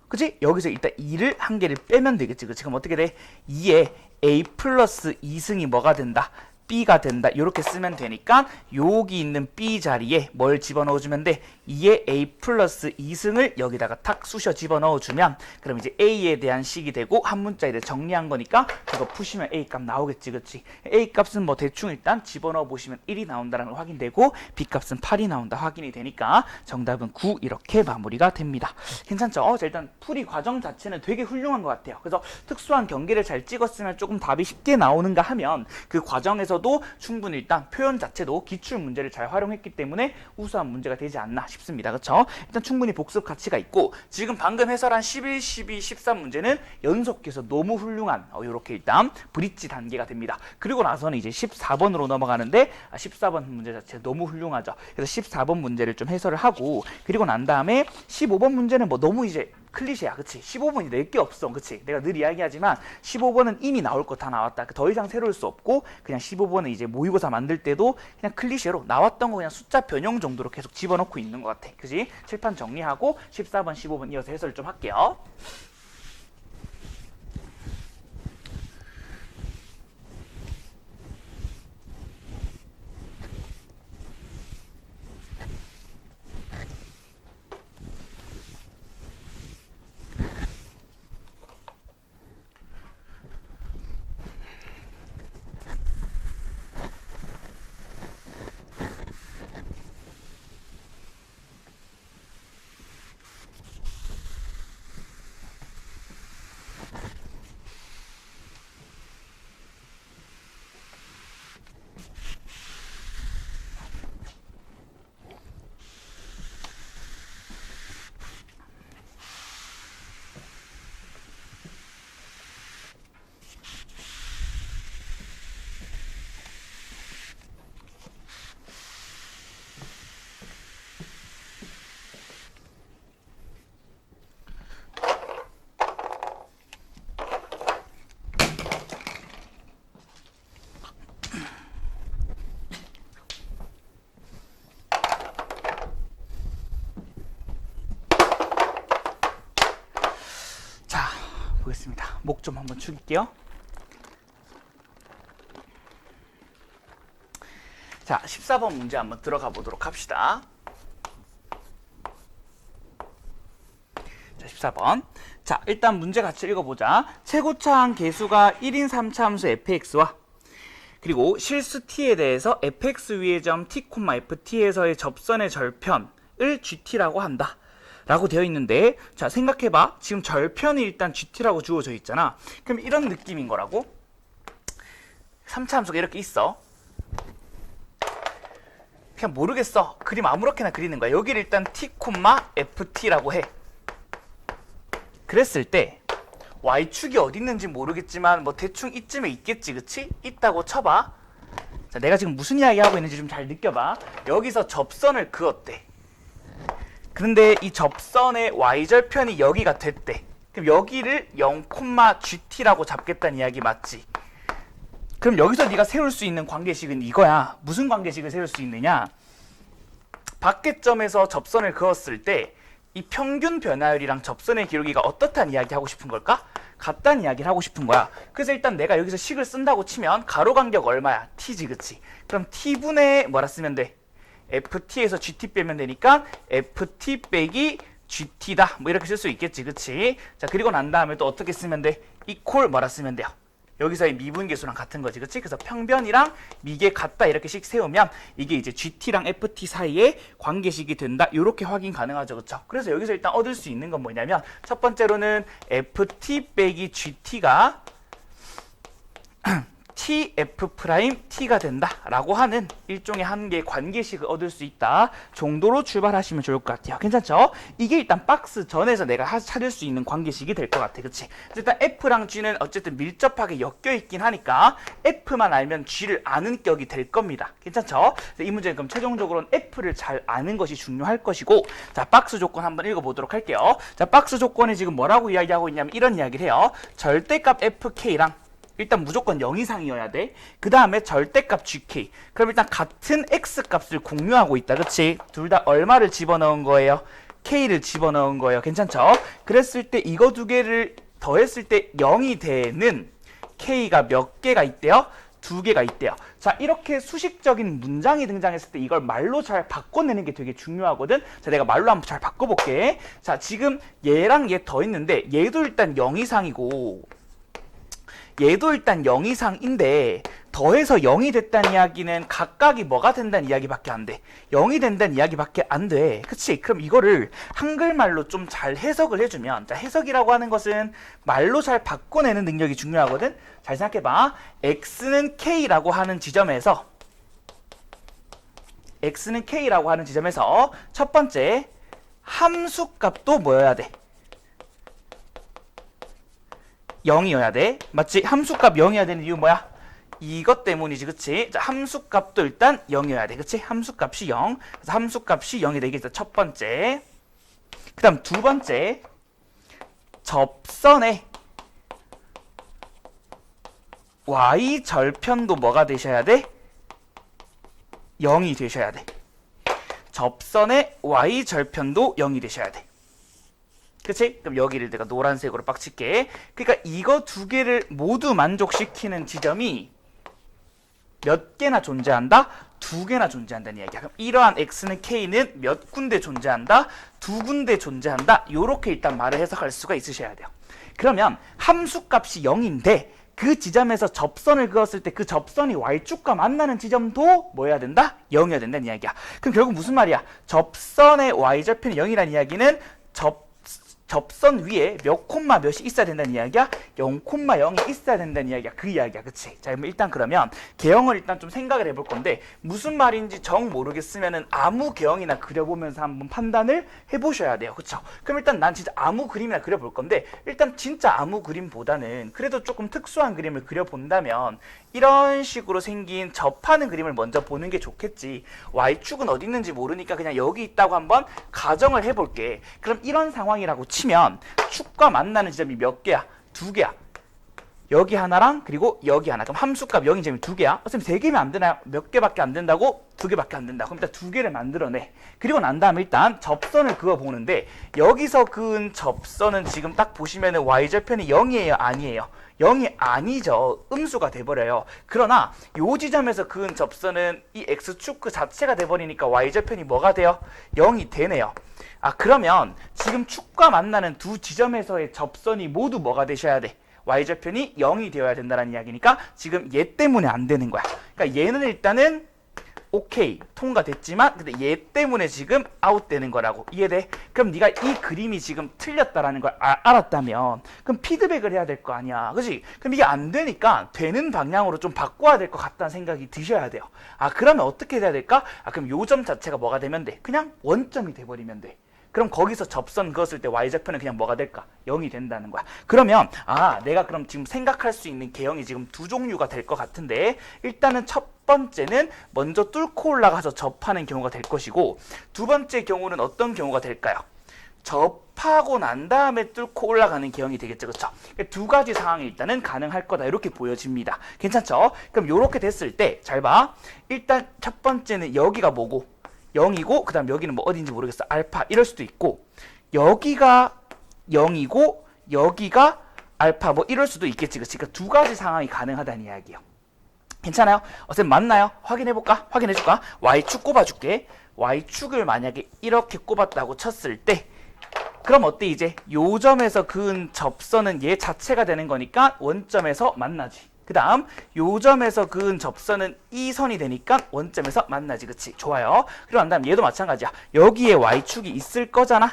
그치? 여기서 일단 2를 한 개를 빼면 되겠지, 그치? 그럼 어떻게 돼? 2에 A 플러스 2승이 뭐가 된다? B가 된다. 이렇게 쓰면 되니까 여기 있는 B 자리에 뭘 집어넣어주면 돼? 2의 A 플러스 2승을 여기다가 탁 쑤셔 집어넣어주면, 그럼 이제 A에 대한 식이 되고 한 문자에 대해 정리한 거니까 그거 푸시면 A 값 나오겠지, 그치? A 값은 뭐 대충 일단 집어넣어 보시면 1이 나온다는 걸 확인되고, B 값은 8이 나온다 확인이 되니까 정답은 9 이렇게 마무리가 됩니다. 괜찮죠? 자, 일단 풀이 과정 자체는 되게 훌륭한 것 같아요. 그래서 특수한 경계를 잘 찍었으면 조금 답이 쉽게 나오는가 하면, 그 과정에서도 충분히 일단 표현 자체도 기출 문제를 잘 활용했기 때문에 우수한 문제가 되지 않나 싶습니다. 그렇죠? 일단 충분히 복습 가치가 있고, 지금 방금 해설한 11, 12, 13 문제는 연속해서 너무 훌륭한 이렇게 일단 브릿지 단계가 됩니다. 그리고 나서는 이제 14번으로 넘어가는데 14번 문제 자체 너무 훌륭하죠. 그래서 14번 문제를 좀 해설을 하고, 그리고 난 다음에 15번 문제는 뭐 너무 이제 클리셰야, 그치? 15번이 낼 게 없어, 그치? 내가 늘 이야기하지만 15번은 이미 나올 거 다 나왔다. 더 이상 새로울 수 없고, 그냥 15번은 이제 모의고사 만들 때도 그냥 클리셰로 나왔던 거 그냥 숫자 변형 정도로 계속 집어넣고 있는 것 같아, 그치? 칠판 정리하고 14번, 15번 이어서 해설 좀 할게요. 보겠습니다. 목 좀 한번 축일게요. 자, 14번 문제 한번 들어가 보도록 합시다. 자, 14번. 자, 일단 문제 같이 읽어보자. 최고차항 계수가 1인 3차 함수 fx와 그리고 실수 t에 대해서 fx 위의 점 t, ft에서의 접선의 절편을 gt라고 한다 라고 되어 있는데, 자, 생각해봐. 지금 절편이 일단 gt라고 주어져 있잖아. 그럼 이런 느낌인 거라고. 3차 함수가 이렇게 있어. 그냥 모르겠어. 그림 아무렇게나 그리는 거야. 여기를 일단 t, ft라고 해. 그랬을 때 y축이 어디 있는지 모르겠지만 뭐 대충 이쯤에 있겠지, 그치? 있다고 쳐봐. 자, 내가 지금 무슨 이야기 하고 있는지 좀 잘 느껴봐. 여기서 접선을 그었대. 그런데 이 접선의 y절편이 여기가 됐대. 그럼 여기를 0,GT라고 잡겠다는 이야기 맞지? 그럼 여기서 네가 세울 수 있는 관계식은 이거야. 무슨 관계식을 세울 수 있느냐? 밖에점에서 접선을 그었을 때 이 평균 변화율이랑 접선의 기울기가 어떻다는 이야기 하고 싶은 걸까? 같다는 이야기를 하고 싶은 거야. 그래서 일단 내가 여기서 식을 쓴다고 치면 가로 간격 얼마야? t지, 그치? 그럼 t분의 뭐라 쓰면 돼? ft에서 gt 빼면 되니까 ft 빼기 gt다. 뭐 이렇게 쓸 수 있겠지, 그치? 자, 그리고 난 다음에 또 어떻게 쓰면 돼? equal 뭐라 쓰면 돼요? 여기서의 미분계수랑 같은 거지, 그치? 그래서 평변이랑 미계 같다 이렇게씩 세우면 이게 이제 GT랑 FT 사이의 관계식이 된다. 이렇게 확인 가능하죠, 그쵸? 그래서 여기서 일단 얻을 수 있는 건 뭐냐면 첫 번째로는 FT 빼기 GT가 TF'T가 된다라고 하는 일종의 한 개의 관계식을 얻을 수 있다 정도로 출발하시면 좋을 것 같아요. 괜찮죠? 이게 일단 박스 전에서 내가 찾을 수 있는 관계식이 될 것 같아, 그치? 일단 F랑 G는 어쨌든 밀접하게 엮여 있긴 하니까 F만 알면 G를 아는 격이 될 겁니다. 괜찮죠? 이 문제는 그럼 최종적으로는 F를 잘 아는 것이 중요할 것이고, 자, 박스 조건 한번 읽어보도록 할게요. 자, 박스 조건이 지금 뭐라고 이야기하고 있냐면 이런 이야기를 해요. 절대값 FK랑 일단 무조건 0 이상이어야 돼. 그 다음에 절대값 GK. 그럼 일단 같은 X값을 공유하고 있다. 그치? 둘 다 얼마를 집어넣은 거예요? K를 집어넣은 거예요. 괜찮죠? 그랬을 때 이거 두 개를 더했을 때 0이 되는 K가 몇 개가 있대요? 2개가 있대요. 자, 이렇게 수식적인 문장이 등장했을 때 이걸 말로 잘 바꿔내는 게 되게 중요하거든. 자, 내가 말로 한번 잘 바꿔볼게. 자, 지금 얘랑 얘 더했는데 얘도 일단 0 이상이고 얘도 일단 0 이상인데 더해서 0이 됐다는 이야기는 각각이 뭐가 된다는 이야기밖에 안 돼. 0이 된다는 이야기밖에 안 돼. 그치? 그럼 이거를 한글말로 좀 잘 해석을 해주면, 자, 해석이라고 하는 것은 말로 잘 바꿔내는 능력이 중요하거든. 잘 생각해봐. x는 k라고 하는 지점에서 첫 번째 함수값도 뭐여야 돼? 0이어야 돼. 맞지? 함수값 0이어야 되는 이유 뭐야? 이것 때문이지, 그치? 자, 함수값도 일단 0이어야 돼, 그치? 함수값이 0. 그래서 함수값이 0이 되겠다. 첫 번째. 그 다음 두 번째. 접선의 y절편도 뭐가 되셔야 돼? 0이 되셔야 돼. 접선의 y절편도 0이 되셔야 돼. 그치? 그럼 여기를 내가 노란색으로 빡 칠게. 그러니까 이거 두 개를 모두 만족시키는 지점이 몇 개나 존재한다? 2개나 존재한다는 이야기야. 그럼 이러한 x는 k는 몇 군데 존재한다? 2군데 존재한다. 요렇게 일단 말을 해석할 수가 있으셔야 돼요. 그러면 함수값이 0인데 그 지점에서 접선을 그었을 때 그 접선이 y축과 만나는 지점도 뭐 해야 된다? 0이어야 된다는 이야기야. 그럼 결국 무슨 말이야? 접선의 y절편이 0이라는 이야기는 접선 위에 몇 콤마 몇이 있어야 된다는 이야기야? 0,0이 있어야 된다는 이야기야. 그 이야기야. 그치? 자, 일단 그러면 개형을 일단 좀 생각을 해볼 건데 무슨 말인지 정 모르겠으면은 아무 개형이나 그려보면서 한번 판단을 해보셔야 돼요. 그쵸? 그럼 일단 난 진짜 아무 그림이나 그려볼 건데 일단 진짜 아무 그림보다는 그래도 조금 특수한 그림을 그려본다면 이런 식으로 생긴 접하는 그림을 먼저 보는 게 좋겠지. y축은 어디 있는지 모르니까 그냥 여기 있다고 한번 가정을 해볼게. 그럼 이런 상황이라고 치면 축과 만나는 지점이 몇 개야? 2개야. 여기 하나랑 그리고 여기 하나. 그럼 함수값 0인 점이 2개야. 어차피 3개면 안 되나요? 몇 개밖에 안 된다고? 2개밖에 안 된다. 그럼 일단 2개를 만들어내. 그리고 난 다음에 일단 접선을 그어보는데 여기서 그은 접선은 지금 딱 보시면은 y절편이 0이에요? 아니에요? 0이 아니죠. 음수가 돼버려요. 그러나 요 지점에서 그은 접선은 이 x축 그 자체가 돼버리니까 y절편이 뭐가 돼요? 0이 되네요. 아, 그러면 지금 축과 만나는 두 지점에서의 접선이 모두 뭐가 되셔야 돼? y절편이 0이 되어야 된다는 이야기니까 지금 얘 때문에 안 되는 거야. 그러니까 얘는 일단은 오케이 통과됐지만 근데 얘 때문에 지금 아웃되는 거라고. 이해돼? 그럼 네가 이 그림이 지금 틀렸다라는 걸 알았다면 그럼 피드백을 해야 될 거 아니야, 그지? 그럼 이게 안 되니까 되는 방향으로 좀 바꿔야 될 것 같다는 생각이 드셔야 돼요. 아, 그러면 어떻게 해야 될까? 아, 그럼 요 점 자체가 뭐가 되면 돼? 그냥 원점이 돼버리면 돼. 그럼 거기서 접선 그었을 때 y좌표는 그냥 뭐가 될까? 0이 된다는 거야. 그러면 내가 그럼 지금 생각할 수 있는 개형이 지금 두 종류가 될 것 같은데, 일단은 첫 번째는 먼저 뚫고 올라가서 접하는 경우가 될 것이고, 두 번째 경우는 어떤 경우가 될까요? 접하고 난 다음에 뚫고 올라가는 개형이 되겠죠. 그렇죠? 두 가지 상황이 일단은 가능할 거다, 이렇게 보여집니다. 괜찮죠? 그럼 이렇게 됐을 때 잘 봐. 일단 첫 번째는 여기가 뭐고 0이고, 그 다음 여기는 뭐 어딘지 모르겠어, 알파 이럴 수도 있고, 여기가 0이고 여기가 알파 뭐 이럴 수도 있겠지. 그치? 그러니까 두 가지 상황이 가능하다는 이야기예요. 괜찮아요? 쌤 맞나요? 확인해볼까? 확인해줄까? Y축 꼽아줄게. Y축을 만약에 이렇게 꼽았다고 쳤을 때, 그럼 어때? 이제 요 점에서 그은 접선은 얘 자체가 되는 거니까 원점에서 만나지. 그 다음 요 점에서 그은 접선은 이 선이 되니까 원점에서 만나지. 그치? 좋아요. 그리고 난 다음 얘도 마찬가지야. 여기에 Y축이 있을 거잖아.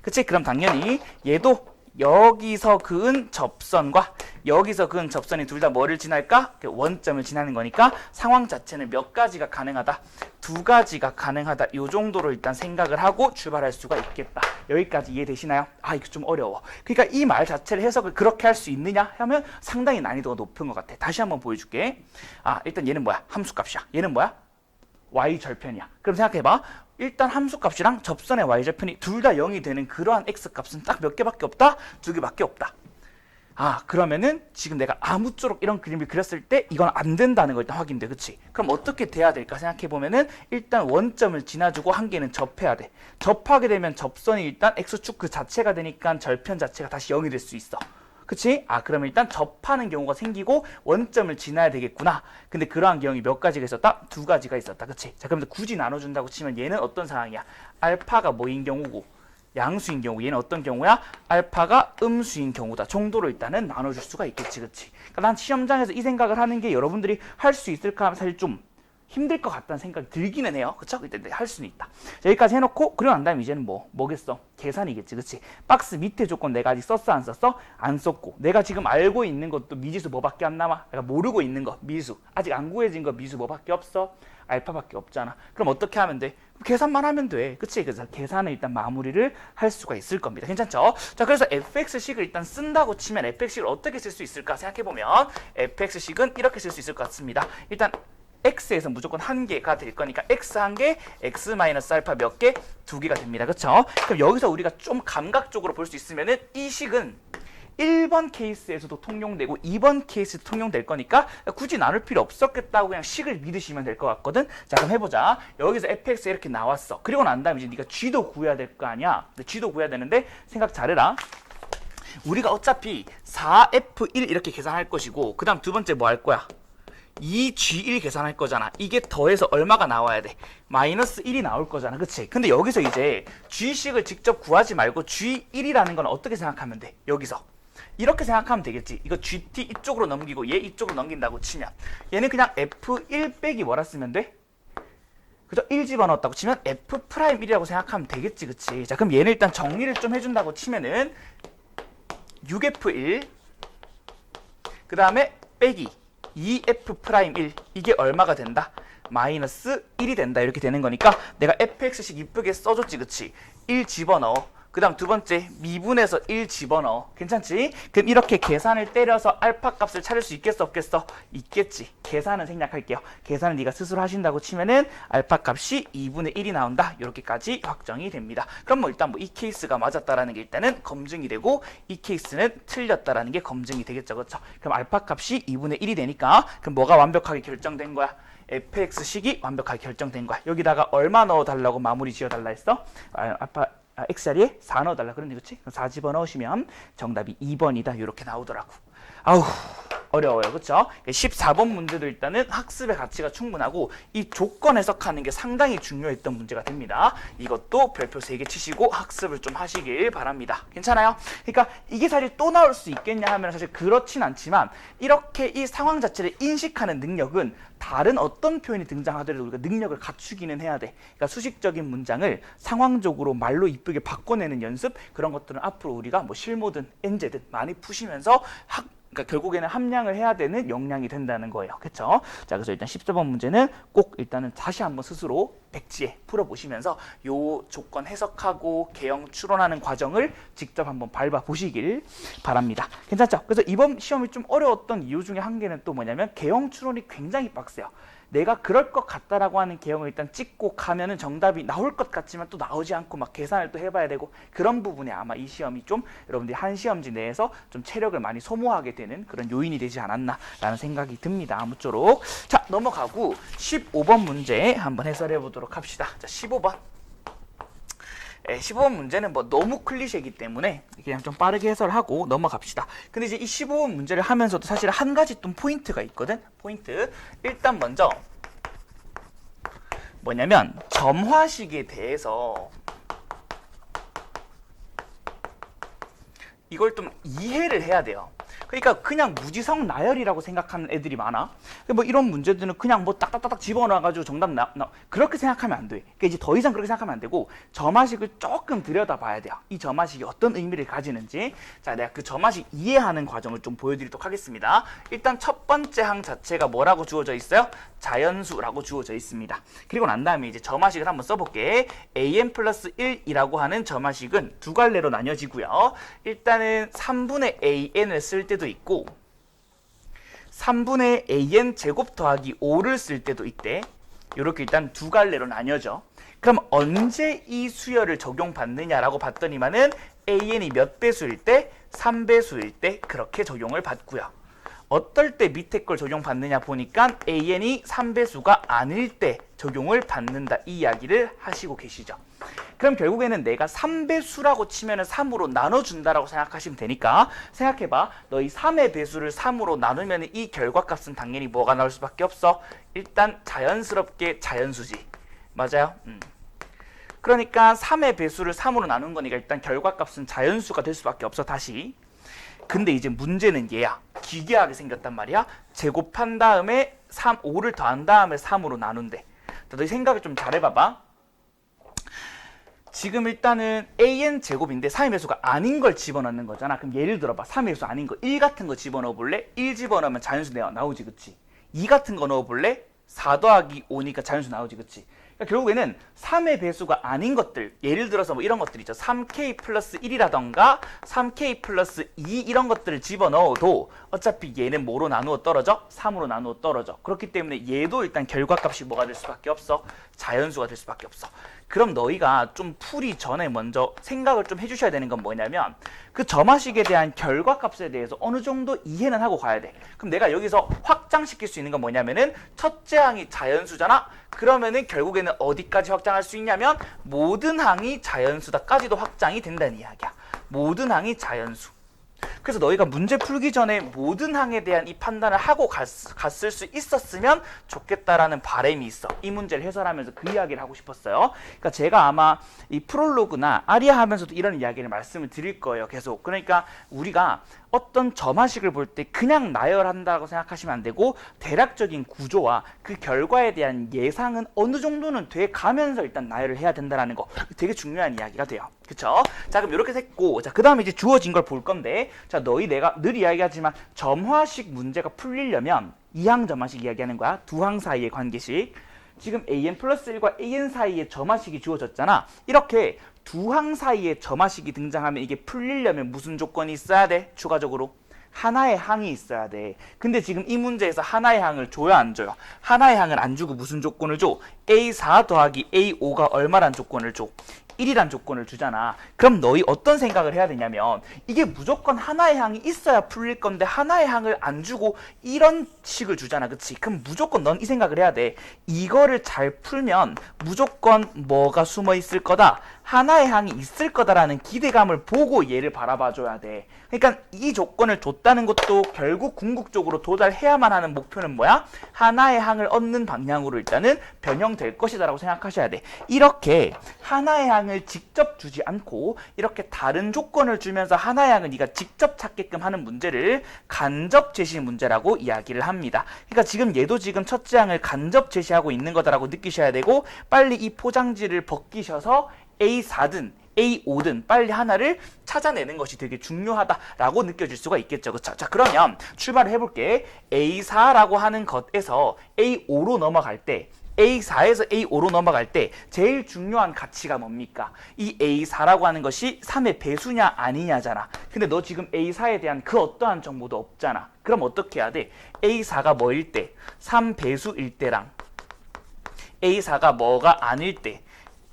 그치? 그럼 당연히 얘도 여기서 그은 접선과 여기서 그은 접선이 둘 다 뭐를 지날까? 원점을 지나는 거니까 상황 자체는 몇 가지가 가능하다? 두 가지가 가능하다. 요 정도로 일단 생각을 하고 출발할 수가 있겠다. 여기까지 이해되시나요? 이거 좀 어려워. 그러니까 이 말 자체를 해석을 그렇게 할 수 있느냐 하면 상당히 난이도가 높은 것 같아. 다시 한번 보여줄게. 일단 얘는 뭐야? 함수값이야. 얘는 뭐야? y절편이야. 그럼 생각해봐. 일단 함수값이랑 접선의 y절편이 둘 다 0이 되는 그러한 x값은 딱 몇 개밖에 없다? 두 개밖에 없다. 그러면은 지금 내가 아무쪼록 이런 그림을 그렸을 때 이건 안 된다는 거 일단 확인돼. 그치? 그럼 어떻게 돼야 될까 생각해보면은 일단 원점을 지나주고 한 개는 접해야 돼. 접하게 되면 접선이 일단 x축 그 자체가 되니까 절편 자체가 다시 0이 될 수 있어. 그치? 그러면 일단 접하는 경우가 생기고 원점을 지나야 되겠구나. 근데 그러한 경우이 몇 가지가 있었다? 두 가지가 있었다. 그치? 자, 그럼 굳이 나눠준다고 치면 얘는 어떤 상황이야? 알파가 뭐인 경우고 양수인 경우, 얘는 어떤 경우야? 알파가 음수인 경우다 정도로 일단은 나눠줄 수가 있겠지. 그치? 그러니까 난 시험장에서 이 생각을 하는 게 여러분들이 할 수 있을까 하면 사실 좀 힘들 것 같다는 생각이 들기는 해요. 그쵸? 근데 할 수는 있다. 자, 여기까지 해놓고, 그리고 난 다음에 이제는 뭐겠어? 계산이겠지. 그치? 박스 밑에 조건 내가 아직 썼어? 안 썼어? 안 썼고. 내가 지금 알고 있는 것도 미지수 뭐밖에 안 남아? 내가 모르고 있는 거, 미수. 아직 안 구해진 거 미수 뭐밖에 없어? 알파밖에 없잖아. 그럼 어떻게 하면 돼? 계산만 하면 돼. 그치? 그래서 계산을 일단 마무리를 할 수가 있을 겁니다. 괜찮죠? 자, 그래서 fx식을 일단 쓴다고 치면 fx식을 어떻게 쓸 수 있을까 생각해보면 fx식은 이렇게 쓸 수 있을 것 같습니다. 일단 x에서 무조건 한 개가 될 거니까 x 한 개, x 마이너스 알파 몇 개? 두 개가 됩니다. 그쵸? 그럼 여기서 우리가 좀 감각적으로 볼 수 있으면은 이 식은 1번 케이스에서도 통용되고 2번 케이스도 통용될 거니까 굳이 나눌 필요 없었겠다고 그냥 식을 믿으시면 될 것 같거든. 자, 그럼 해보자. 여기서 fx 이렇게 나왔어. 그리고 난 다음에 이제 네가 g도 구해야 될 거 아니야. g도 구해야 되는데 생각 잘해라. 우리가 어차피 4f1 이렇게 계산할 것이고, 그 다음 두 번째 뭐 할 거야? 2g1 계산할 거잖아. 이게 더해서 얼마가 나와야 돼? 마이너스 1이 나올 거잖아. 그치? 근데 여기서 이제 g식을 직접 구하지 말고 g1이라는 건 어떻게 생각하면 돼? 여기서 이렇게 생각하면 되겠지. 이거 gt 이쪽으로 넘기고 얘 이쪽으로 넘긴다고 치면 얘는 그냥 f1 빼기 뭐라 쓰면 돼? 그죠? 1 집어넣었다고 치면 f'1이라고 생각하면 되겠지. 그치? 자, 그럼 얘는 일단 정리를 좀 해준다고 치면은 6f1 그 다음에 빼기 2f'1 이게 얼마가 된다? 마이너스 1이 된다. 이렇게 되는 거니까 내가 fx식 이쁘게 써줬지. 그치? 1 집어넣어. 그 다음 두 번째 미분해서 1 집어넣어. 괜찮지? 그럼 이렇게 계산을 때려서 알파 값을 찾을 수 있겠어 없겠어? 있겠지. 계산은 생략할게요. 계산은 네가 스스로 하신다고 치면은 알파 값이 2분의 1이 나온다. 이렇게까지 확정이 됩니다. 그럼 뭐 일단 뭐 이 케이스가 맞았다라는 게 일단은 검증이 되고 이 케이스는 틀렸다라는 게 검증이 되겠죠. 그렇죠? 그럼 알파 값이 2분의 1이 되니까 그럼 뭐가 완벽하게 결정된 거야? fx식이 완벽하게 결정된 거야. 여기다가 얼마 넣어달라고 마무리 지어달라 했어? x자리에 4 넣어달라 그러네. 그치? 4 집어넣으시면 정답이 2번이다 이렇게 나오더라고. 아우 어려워요. 그쵸? 14번 문제도 일단은 학습의 가치가 충분하고 이 조건 해석하는 게 상당히 중요했던 문제가 됩니다. 이것도 별표 3개 치시고 학습을 좀 하시길 바랍니다. 괜찮아요? 그러니까 이게 사실 또 나올 수 있겠냐 하면 사실 그렇진 않지만 이렇게 이 상황 자체를 인식하는 능력은 다른 어떤 표현이 등장하더라도 우리가 능력을 갖추기는 해야 돼. 그러니까 수식적인 문장을 상황적으로 말로 이쁘게 바꿔내는 연습, 그런 것들은 앞으로 우리가 뭐 실무든 엔제든 많이 푸시면서 그러니까 결국에는 함량을 해야 되는 용량이 된다는 거예요. 그렇죠? 자, 그래서 일단 14번 문제는 꼭 일단은 다시 한번 스스로 백지에 풀어보시면서 요 조건 해석하고 개형 추론하는 과정을 직접 한번 밟아보시길 바랍니다. 괜찮죠? 그래서 이번 시험이 좀 어려웠던 이유 중에 한 개는 또 뭐냐면 개형 추론이 굉장히 빡세요. 내가 그럴 것 같다라고 하는 개형을 일단 찍고 가면은 정답이 나올 것 같지만 또 나오지 않고 막 계산을 또 해봐야 되고 그런 부분에 아마 이 시험이 좀 여러분들이 한 시험지 내에서 좀 체력을 많이 소모하게 되는 그런 요인이 되지 않았나라는 생각이 듭니다. 아무쪼록 자 넘어가고 15번 문제 한번 해설해 보도록 합시다. 자 15번 15번 문제는 뭐 너무 클리셰이기 때문에 그냥 좀 빠르게 해설하고 넘어갑시다. 근데 이제 이 15번 문제를 하면서도 사실 한 가지 좀 포인트가 있거든. 포인트. 일단 먼저 뭐냐면 점화식에 대해서 이걸 좀 이해를 해야 돼요. 그러니까 그냥 무지성 나열이라고 생각하는 애들이 많아. 뭐 이런 문제들은 그냥 뭐 딱딱딱딱 집어넣어가지고 정답 그렇게 생각하면 안 돼. 그러니까 이제 더 이상 그렇게 생각하면 안 되고 점화식을 조금 들여다봐야 돼요. 이 점화식이 어떤 의미를 가지는지. 자, 내가 그 점화식 이해하는 과정을 좀 보여드리도록 하겠습니다. 일단 첫 번째 항 자체가 뭐라고 주어져 있어요? 자연수라고 주어져 있습니다. 그리고 난 다음에 이제 점화식을 한번 써볼게. an 플러스 1이라고 하는 점화식은 두 갈래로 나뉘어지고요. 일단은 3분의 an을 쓸 때도 있고 3분의 an 제곱 더하기 5를 쓸 때도 있대. 이렇게 일단 두 갈래로 나뉘어져. 그럼 언제 이 수열을 적용받느냐라고 봤더니만은 an이 몇 배수일 때? 3배수일 때 그렇게 적용을 받고요. 어떨 때 밑에 걸 적용받느냐 보니까 an이 3배수가 아닐 때 적용을 받는다 이 이야기를 하시고 계시죠. 그럼 결국에는 내가 3배수라고 치면은 3으로 나눠준다라고 생각하시면 되니까 생각해봐. 너희 3의 배수를 3으로 나누면 이 결과값은 당연히 뭐가 나올 수밖에 없어? 일단 자연스럽게 자연수지. 맞아요? 그러니까 3의 배수를 3으로 나눈 거니까 일단 결과값은 자연수가 될 수밖에 없어. 다시. 근데 이제 문제는 얘야. 기괴하게 생겼단 말이야. 제곱한 다음에 5를 더한 다음에 3으로 나눈대. 너희 생각을 좀 잘해봐봐. 지금 일단은 an 제곱인데 3의 배수가 아닌 걸 집어넣는 거잖아. 그럼 예를 들어봐. 3의 배수 아닌 거 1 같은 거 집어넣어 볼래? 1 집어넣으면 자연수 나오지, 그치? 2 같은 거 넣어 볼래? 4 더하기 5니까 자연수 나오지, 그치? 그러니까 결국에는 3의 배수가 아닌 것들, 예를 들어서 뭐 이런 것들 있죠. 3k 플러스 1이라던가 3k 플러스 2 이런 것들을 집어넣어도 어차피 얘는 뭐로 나누어 떨어져? 3으로 나누어 떨어져. 그렇기 때문에 얘도 일단 결과값이 뭐가 될 수밖에 없어? 자연수가 될 수밖에 없어. 그럼 너희가 좀 풀이 전에 먼저 생각을 좀 해주셔야 되는 건 뭐냐면 그 점화식에 대한 결과값에 대해서 어느 정도 이해는 하고 가야 돼. 그럼 내가 여기서 확장시킬 수 있는 건 뭐냐면은 첫째 항이 자연수잖아? 그러면은 결국에는 어디까지 확장할 수 있냐면 모든 항이 자연수다까지도 확장이 된다는 이야기야. 모든 항이 자연수. 그래서 너희가 문제 풀기 전에 모든 항에 대한 이 판단을 하고 갔을 수 있었으면 좋겠다라는 바람이 있어. 이 문제를 해설하면서 그 이야기를 하고 싶었어요. 그러니까 제가 아마 이 프롤로그나 아리아 하면서도 이런 이야기를 말씀을 드릴 거예요. 계속. 그러니까 우리가 어떤 점화식을 볼 때 그냥 나열한다고 생각하시면 안 되고 대략적인 구조와 그 결과에 대한 예상은 어느 정도는 돼 가면서 일단 나열을 해야 된다는 거 되게 중요한 이야기가 돼요. 그쵸? 자, 그럼 이렇게 했고, 자, 그 다음에 이제 주어진 걸 볼 건데, 자, 너희 내가 늘 이야기하지만 점화식 문제가 풀리려면 이항 점화식 이야기하는 거야. 두 항 사이의 관계식. 지금 an 플러스 1과 an 사이에 점화식이 주어졌잖아. 이렇게 두 항 사이에 점화식이 등장하면 이게 풀리려면 무슨 조건이 있어야 돼? 추가적으로 하나의 항이 있어야 돼. 근데 지금 이 문제에서 하나의 항을 줘요, 안 줘요? 하나의 항을 안 주고 무슨 조건을 줘? a4 더하기 a5가 얼마란 조건을 줘? 1이란 조건을 주잖아. 그럼 너희 어떤 생각을 해야 되냐면 이게 무조건 하나의 항이 있어야 풀릴 건데 하나의 항을 안 주고 이런 식을 주잖아. 그치? 그럼 무조건 넌 이 생각을 해야 돼. 이거를 잘 풀면 무조건 뭐가 숨어 있을 거다? 하나의 항이 있을 거다라는 기대감을 보고 얘를 바라봐 줘야 돼. 그러니까 이 조건을 줬다는 것도 결국 궁극적으로 도달해야만 하는 목표는 뭐야? 하나의 항을 얻는 방향으로 일단은 변형될 것이다 라고 생각하셔야 돼. 이렇게 하나의 항을 직접 주지 않고 이렇게 다른 조건을 주면서 하나의 항을 네가 직접 찾게끔 하는 문제를 간접 제시 문제라고 이야기를 합니다. 그러니까 지금 얘도 지금 첫째 항을 간접 제시하고 있는 거다라고 느끼셔야 되고 빨리 이 포장지를 벗기셔서 A4든 A5든 빨리 하나를 찾아내는 것이 되게 중요하다라고 느껴질 수가 있겠죠. 그쵸? 자, 그러면 출발을 해볼게. A4라고 하는 것에서 A5로 넘어갈 때 A4에서 A5로 넘어갈 때 제일 중요한 가치가 뭡니까? 이 A4라고 하는 것이 3의 배수냐 아니냐잖아. 근데 너 지금 A4에 대한 그 어떠한 정보도 없잖아. 그럼 어떻게 해야 돼? A4가 뭐일 때? 3배수일 때랑 A4가 뭐가 아닐 때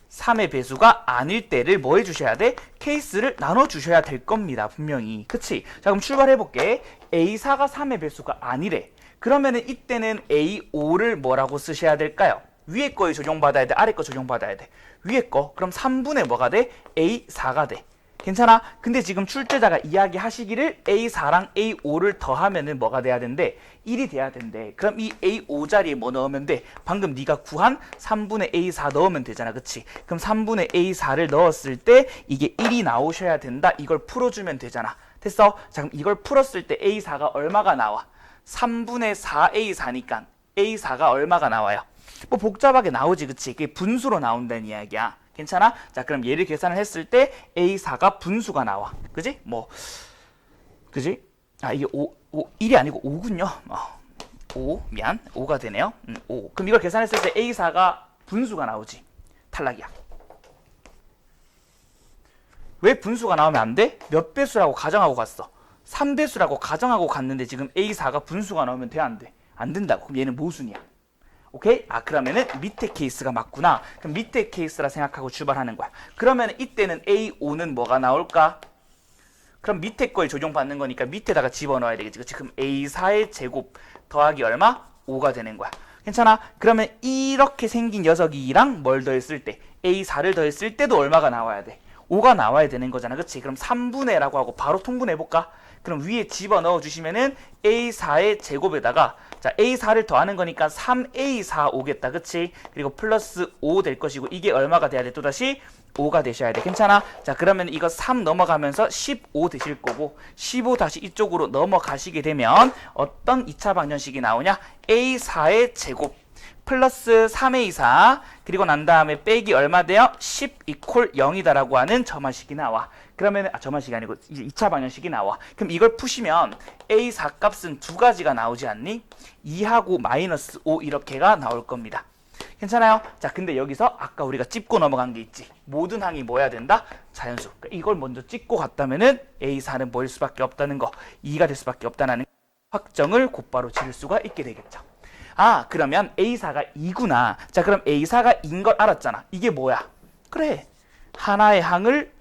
3의 배수가 아닐 때를 뭐 해주셔야 돼? 케이스를 나눠주셔야 될 겁니다. 분명히. 그치? 자, 그럼 출발해볼게. A4가 3의 배수가 아니래. 그러면은 이때는 A5를 뭐라고 쓰셔야 될까요? 위에 거에 적용받아야 돼? 아래 거 적용받아야 돼? 위에 거. 그럼 3분의 뭐가 돼? A4가 돼. 괜찮아? 근데 지금 출제자가 이야기하시기를 A4랑 A5를 더하면은 뭐가 돼야 된대? 1이 돼야 된대. 그럼 이 A5 자리에 뭐 넣으면 돼? 방금 네가 구한 3분의 A4 넣으면 되잖아. 그치? 그럼 3분의 A4를 넣었을 때 이게 1이 나오셔야 된다. 이걸 풀어주면 되잖아. 됐어? 자, 그럼 이걸 풀었을 때 A4가 얼마가 나와? 3분의 4A4니까 A4가 얼마가 나와요? 뭐 복잡하게 나오지. 그치? 그게 분수로 나온다는 이야기야. 괜찮아? 자, 그럼 얘를 계산을 했을 때 A4가 분수가 나와. 그지? 뭐 그지? 아, 이게 1이 아니고 5군요. 5, 미안. 5가 되네요. 5. 그럼 이걸 계산했을 때 A4가 분수가 나오지. 탈락이야. 왜 분수가 나오면 안 돼? 몇 배수라고 가정하고 갔어? 3배수라고 가정하고 갔는데 지금 A4가 분수가 나오면 돼? 안 돼? 안 된다고. 그럼 얘는 모순이야. 오케이? 아, 그러면은 밑에 케이스가 맞구나. 그럼 밑에 케이스라 생각하고 출발하는 거야. 그러면 이때는 A5는 뭐가 나올까? 그럼 밑에 거에 적용받는 거니까 밑에다가 집어넣어야 되겠지. 그치? 그럼 A4의 제곱 더하기 얼마? 5가 되는 거야. 괜찮아? 그러면 이렇게 생긴 녀석이랑 뭘 더했을 때? A4를 더했을 때도 얼마가 나와야 돼? 5가 나와야 되는 거잖아. 그치? 그럼 3분의라고 하고 바로 통분해볼까? 그럼 위에 집어넣어 주시면은 A4의 제곱에다가 자, A4를 더하는 거니까 3A4 오겠다. 그치? 그리고 플러스 5 될 것이고 이게 얼마가 돼야 돼? 또다시 5가 되셔야 돼. 괜찮아? 자, 그러면 이거 3 넘어가면서 15 되실 거고 15 다시 이쪽으로 넘어가시게 되면 어떤 2차 방정식이 나오냐? A4의 제곱 플러스 3A4 그리고 난 다음에 빼기 얼마 돼요? 10 이퀄 0이다라고 하는 점화식이 나와. 그러면 점화식이 아니고 이제 2차 방정식이 나와. 그럼 이걸 푸시면 A4 값은 두 가지가 나오지 않니? 2하고 마이너스 5 이렇게가 나올 겁니다. 괜찮아요? 자, 근데 여기서 아까 우리가 찝고 넘어간 게 있지. 모든 항이 뭐야 된다? 자연수. 그러니까 이걸 먼저 찝고 갔다면은 A4는 뭐일 수밖에 없다는 거, 2가 될 수밖에 없다는 확정을 곧바로 지을 수가 있게 되겠죠. 아, 그러면 A4가 2구나. 자, 그럼 A4가 2인 걸 알았잖아. 이게 뭐야? 그래, 하나의 항을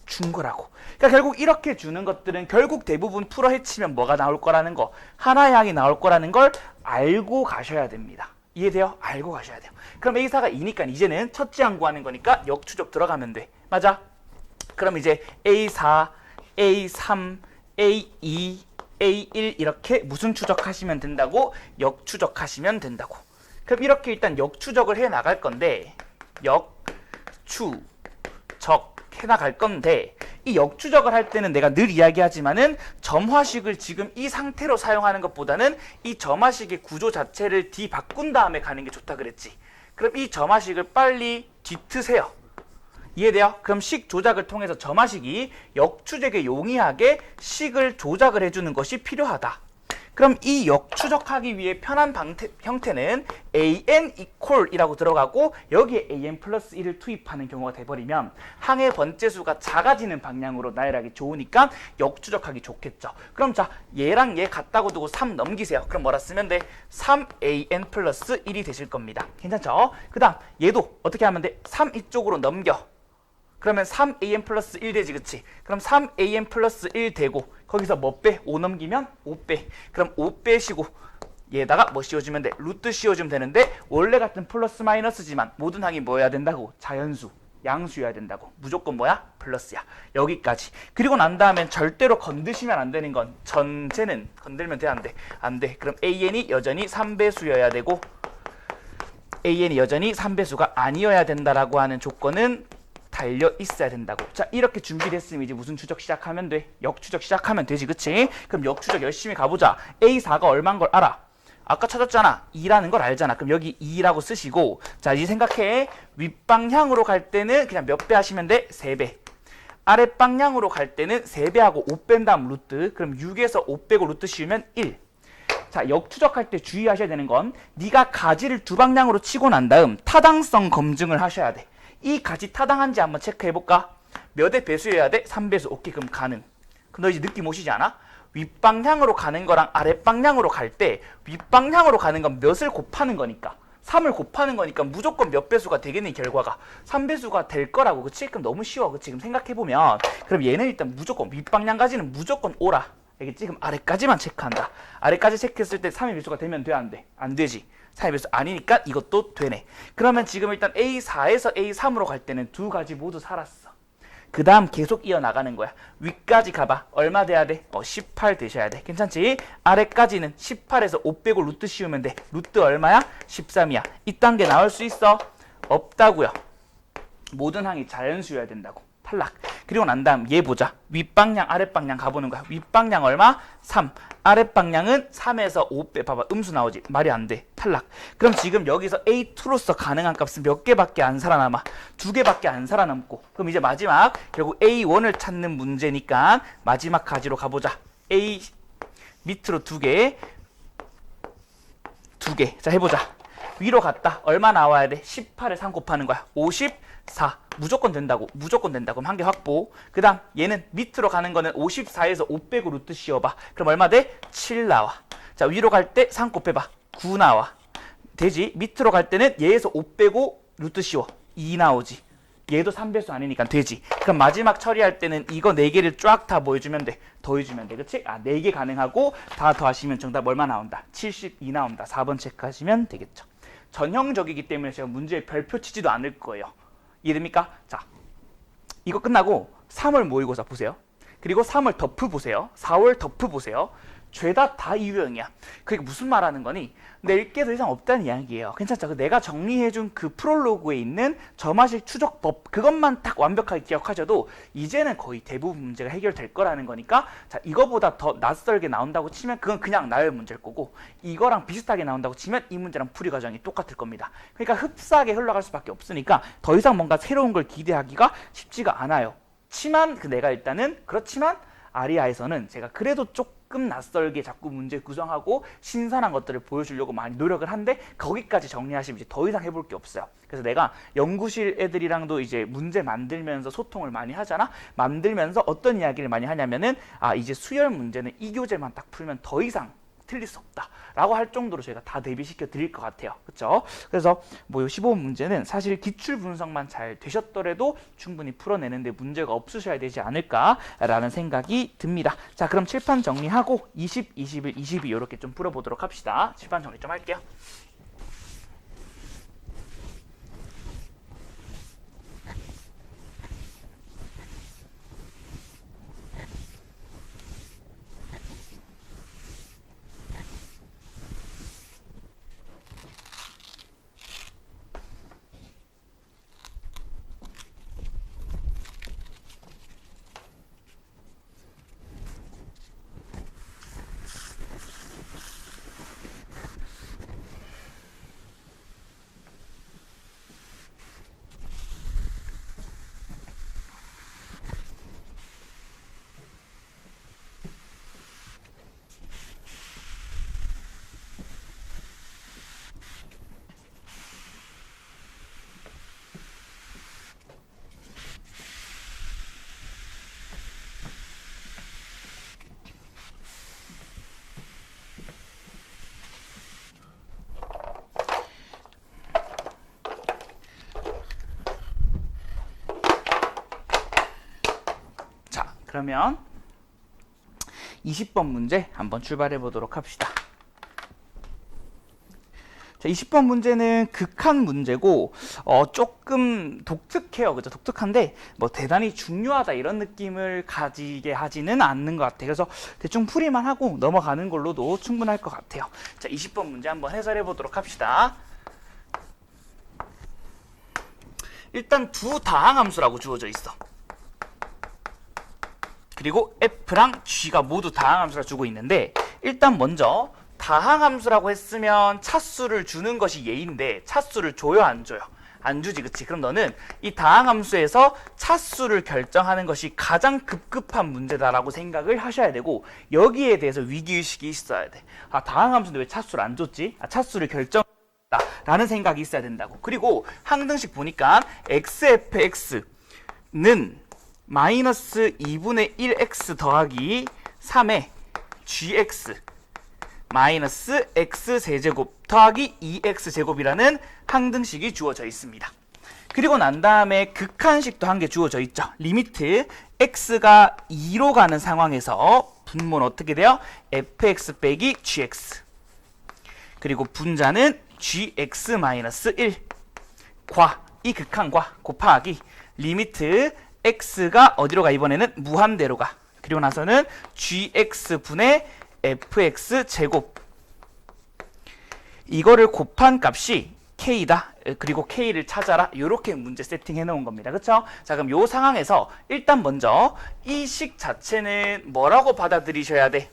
준 거라고. 그러니까 결국 이렇게 주는 것들은 결국 대부분 풀어 헤치면 뭐가 나올 거라는 거, 하나의 항이 나올 거라는 걸 알고 가셔야 됩니다. 이해돼요? 알고 가셔야 돼요. 그럼 A4가 2니까 이제는 첫째 항 구하는 거니까 역추적 들어가면 돼. 맞아? 그럼 이제 A4, A3, A2, A1 이렇게 무슨 추적하시면 된다고? 역추적하시면 된다고. 그럼 이렇게 일단 역추적을 해 나갈 건데 역추적 해 나갈 건데 이 역추적을 할 때는 내가 늘 이야기하지만은 점화식을 지금 이 상태로 사용하는 것보다는 이 점화식의 구조 자체를 바꾼 다음에 가는 게 좋다 그랬지. 그럼 이 점화식을 빨리 뒤트세요. 이해돼요? 그럼 식 조작을 통해서 점화식이 역추적에 용이하게 식을 조작을 해주는 것이 필요하다. 그럼 이 역추적하기 위해 편한 형태는 an 이퀄이라고 들어가고 여기에 an 플러스 1을 투입하는 경우가 돼버리면 항의 번째수가 작아지는 방향으로 나열하기 좋으니까 역추적하기 좋겠죠. 그럼 자, 얘랑 얘 같다고 두고 3 넘기세요. 그럼 뭐라 쓰면 돼? 3an 플러스 1이 되실 겁니다. 괜찮죠? 그 다음 얘도 어떻게 하면 돼? 3 이쪽으로 넘겨. 그러면 3an 플러스 1 되지, 그치? 그럼 3an 플러스 1 되고 거기서 뭐 빼? 5 넘기면 5 빼. 그럼 5 빼시고 얘다가 뭐 씌워주면 돼? 루트 씌워주면 되는데 원래 같은 플러스 마이너스지만 모든 항이 뭐여야 된다고? 자연수, 양수여야 된다고. 무조건 뭐야? 플러스야. 여기까지. 그리고 난 다음엔 절대로 건드시면 안 되는 건 전체는 건들면 돼? 안 돼? 안 돼. 그럼 an이 여전히 3배수여야 되고 an이 여전히 3배수가 아니어야 된다라고 하는 조건은 달려 있어야 된다고. 자, 이렇게 준비됐으면 이제 무슨 추적 시작하면 돼? 역추적 시작하면 되지, 그치? 그럼 역추적 열심히 가보자. A4가 얼마인 걸 알아? 아까 찾았잖아. 2라는 걸 알잖아. 그럼 여기 2라고 쓰시고, 자, 이제 생각해. 윗방향으로 갈 때는 그냥 몇 배 하시면 돼? 3배. 아랫방향으로 갈 때는 3배하고 5 뺀 다음 루트. 그럼 6에서 5 빼고 루트 씌우면 1. 자, 역추적할 때 주의하셔야 되는 건 네가 가지를 두 방향으로 치고 난 다음 타당성 검증을 하셔야 돼. 이 가지 타당한지 한번 체크해볼까? 몇의 배수여야 돼? 3배수. 오케이, 그럼 가능. 그럼 너 이제 느낌 오시지 않아? 윗방향으로 가는 거랑 아랫방향으로 갈 때 윗방향으로 가는 건 몇을 곱하는 거니까 3을 곱하는 거니까 무조건 몇 배수가 되겠니? 결과가 3배수가 될 거라고. 그치? 그럼 너무 쉬워. 그치? 그럼 생각해보면 그럼 얘는 일단 무조건 윗방향까지는 무조건 오라. 알겠지? 그럼 아래까지만 체크한다. 아래까지 체크했을 때 3의 배수가 되면 돼? 안 돼? 안 되지. 3의 배수 아니니까 이것도 되네. 그러면 지금 일단 A4에서 A3으로 갈 때는 두 가지 모두 살았어. 그 다음 계속 이어나가는 거야. 위까지 가봐. 얼마 돼야 돼? 18 되셔야 돼. 괜찮지? 아래까지는 18에서 5 빼고 루트 씌우면 돼. 루트 얼마야? 13이야. 이딴 게 나올 수 있어? 없다고요. 모든 항이 자연수여야 된다고. 탈락. 그리고 난 다음 얘 보자. 윗방향 아랫방향 가보는 거야. 윗방향 얼마? 3. 아랫방향은 3에서 5 빼. 봐봐. 음수 나오지? 말이 안 돼. 탈락. 그럼 지금 여기서 A2로서 가능한 값은 몇 개밖에 안 살아남아? 2개밖에 안 살아남고. 그럼 이제 마지막 결국 A1을 찾는 문제니까 마지막 가지로 가보자. A 밑으로 2개. 2개. 자, 해보자. 위로 갔다. 얼마 나와야 돼? 18에 3 곱하는 거야. 54. 무조건 된다고. 무조건 된다고. 그럼 한 개 확보. 그 다음 얘는 밑으로 가는 거는 54에서 5 빼고 루트 씌워봐. 그럼 얼마 돼? 7 나와. 자, 위로 갈 때 3 곱해봐. 9 나와. 되지? 밑으로 갈 때는 얘에서 5 빼고 루트 씌워. 2 나오지. 얘도 3배수 아니니까 되지. 그럼 마지막 처리할 때는 이거 4개를 쫙 다 뭐 해주면 돼? 더해주면 돼. 그치? 4개 가능하고 다 더하시면 정답 얼마 나온다? 72 나온다. 4번 체크하시면 되겠죠. 전형적이기 때문에 제가 문제에 별표 치지도 않을 거예요. 이해됩니까? 자, 이거 끝나고 3월 모의고사 보세요. 그리고 3월 덮프 보세요. 4월 덮프 보세요. 죄다 다 유형이야. 그게 무슨 말하는 거니? 낼 게 더 이상 없다는 이야기예요. 괜찮죠? 내가 정리해준 그 프롤로그에 있는 점화식 추적법 그것만 딱 완벽하게 기억하셔도 이제는 거의 대부분 문제가 해결될 거라는 거니까 자, 이거보다 더 낯설게 나온다고 치면 그건 그냥 나열 문제일 거고 이거랑 비슷하게 나온다고 치면 이 문제랑 풀이 과정이 똑같을 겁니다. 그러니까 흡사하게 흘러갈 수밖에 없으니까 더 이상 뭔가 새로운 걸 기대하기가 쉽지가 않아요. 내가 일단은 그렇지만 아리아에서는 제가 그래도 조금 낯설게 자꾸 문제 구성하고 신선한 것들을 보여주려고 많이 노력을 한데 거기까지 정리하시면 이제 더 이상 해볼 게 없어요. 그래서 내가 연구실 애들이랑도 이제 문제 만들면서 소통을 많이 하잖아. 만들면서 어떤 이야기를 많이 하냐면은 이제 수열 문제는 이 교재만 딱 풀면 더 이상 틀릴 수 없다 라고 할 정도로 저희가 다 대비시켜 드릴 것 같아요. 그렇죠? 그래서 뭐 15번 문제는 사실 기출 분석만 잘 되셨더라도 충분히 풀어내는데 문제가 없으셔야 되지 않을까라는 생각이 듭니다. 자, 그럼 칠판 정리하고 20, 21, 22 이렇게 좀 풀어보도록 합시다. 칠판 정리 좀 할게요. 그러면 20번 문제 한번 출발해 보도록 합시다. 자, 20번 문제는 극한 문제고 조금 독특해요. 그죠? 독특한데 뭐 대단히 중요하다 이런 느낌을 가지게 하지는 않는 것 같아요. 그래서 대충 풀이만 하고 넘어가는 걸로도 충분할 것 같아요. 자, 20번 문제 한번 해설해 보도록 합시다. 일단 두 다항함수라고 주어져 있어. 그리고 F랑 G가 모두 다항함수를 주고 있는데 일단 먼저 다항함수라고 했으면 차수를 주는 것이 예인데 차수를 줘요, 안 줘요? 안 주지, 그치? 그럼 너는 이 다항함수에서 차수를 결정하는 것이 가장 급급한 문제다라고 생각을 하셔야 되고, 여기에 대해서 위기의식이 있어야 돼. 아, 다항함수인데 왜 차수를 안 줬지? 아, 차수를 결정했다 라는 생각이 있어야 된다고. 그리고 항등식 보니까 xfx는 마이너스 2분의 1x 더하기 3의 gx 마이너스 x세제곱 더하기 2x제곱이라는 항등식이 주어져 있습니다. 그리고 난 다음에 극한식도 한 개 주어져 있죠. 리미트 x가 2로 가는 상황에서 분모는 어떻게 돼요? fx 빼기 gx. 그리고 분자는 gx-1 과, 이 극한과 곱하기 리미트 x가 어디로 가? 이번에는 무한대로 가. 그리고 나서는 gx분의 fx 제곱, 이거를 곱한 값이 k다. 그리고 k를 찾아라. 이렇게 문제 세팅해 놓은 겁니다. 그쵸? 자, 그럼 요 상황에서 일단 먼저 이 식 자체는 뭐라고 받아들이셔야 돼?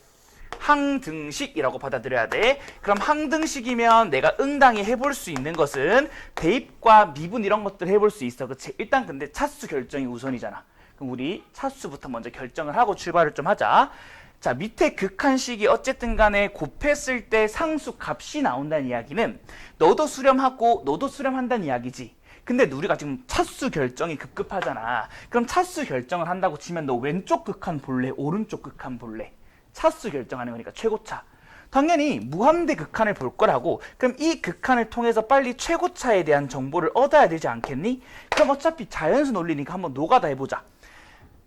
항등식이라고 받아들여야 돼. 그럼 항등식이면 내가 응당히 해볼 수 있는 것은 대입과 미분 이런 것들 해볼 수 있어. 그치? 일단 근데 차수 결정이 우선이잖아. 그럼 우리 차수부터 먼저 결정을 하고 출발을 좀 하자. 자, 밑에 극한식이 어쨌든 간에 곱했을 때 상수 값이 나온다는 이야기는 너도 수렴하고 너도 수렴한다는 이야기지. 근데 우리가 지금 차수 결정이 급급하잖아. 그럼 차수 결정을 한다고 치면 너 왼쪽 극한 볼래? 오른쪽 극한 볼래? 차수 결정하는 거니까 최고차. 당연히 무한대 극한을 볼 거라고. 그럼 이 극한을 통해서 빨리 최고차에 대한 정보를 얻어야 되지 않겠니? 그럼 어차피 자연수 논리니까 한번 노가다 해보자.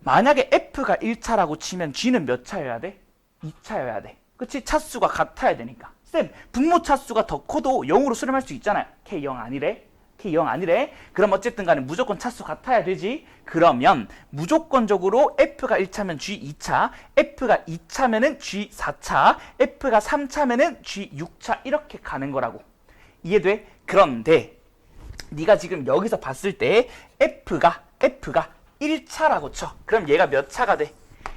만약에 F가 1차라고 치면 G는 몇 차여야 돼? 2차여야 돼. 그치? 차수가 같아야 되니까. 쌤, 분모 차수가 더 커도 0으로 수렴할 수 있잖아요. K 0 아니래? K 0 아니래? 그럼 어쨌든 간에 무조건 차수 같아야 되지? 그러면 무조건적으로 F가 1차면 G 2차, F가 2차면은 G 4차, F가 3차면은 G 6차 이렇게 가는 거라고. 이해돼? 그런데 네가 지금 여기서 봤을 때 F가 1차라고 쳐. 그럼 얘가 몇 차가 돼?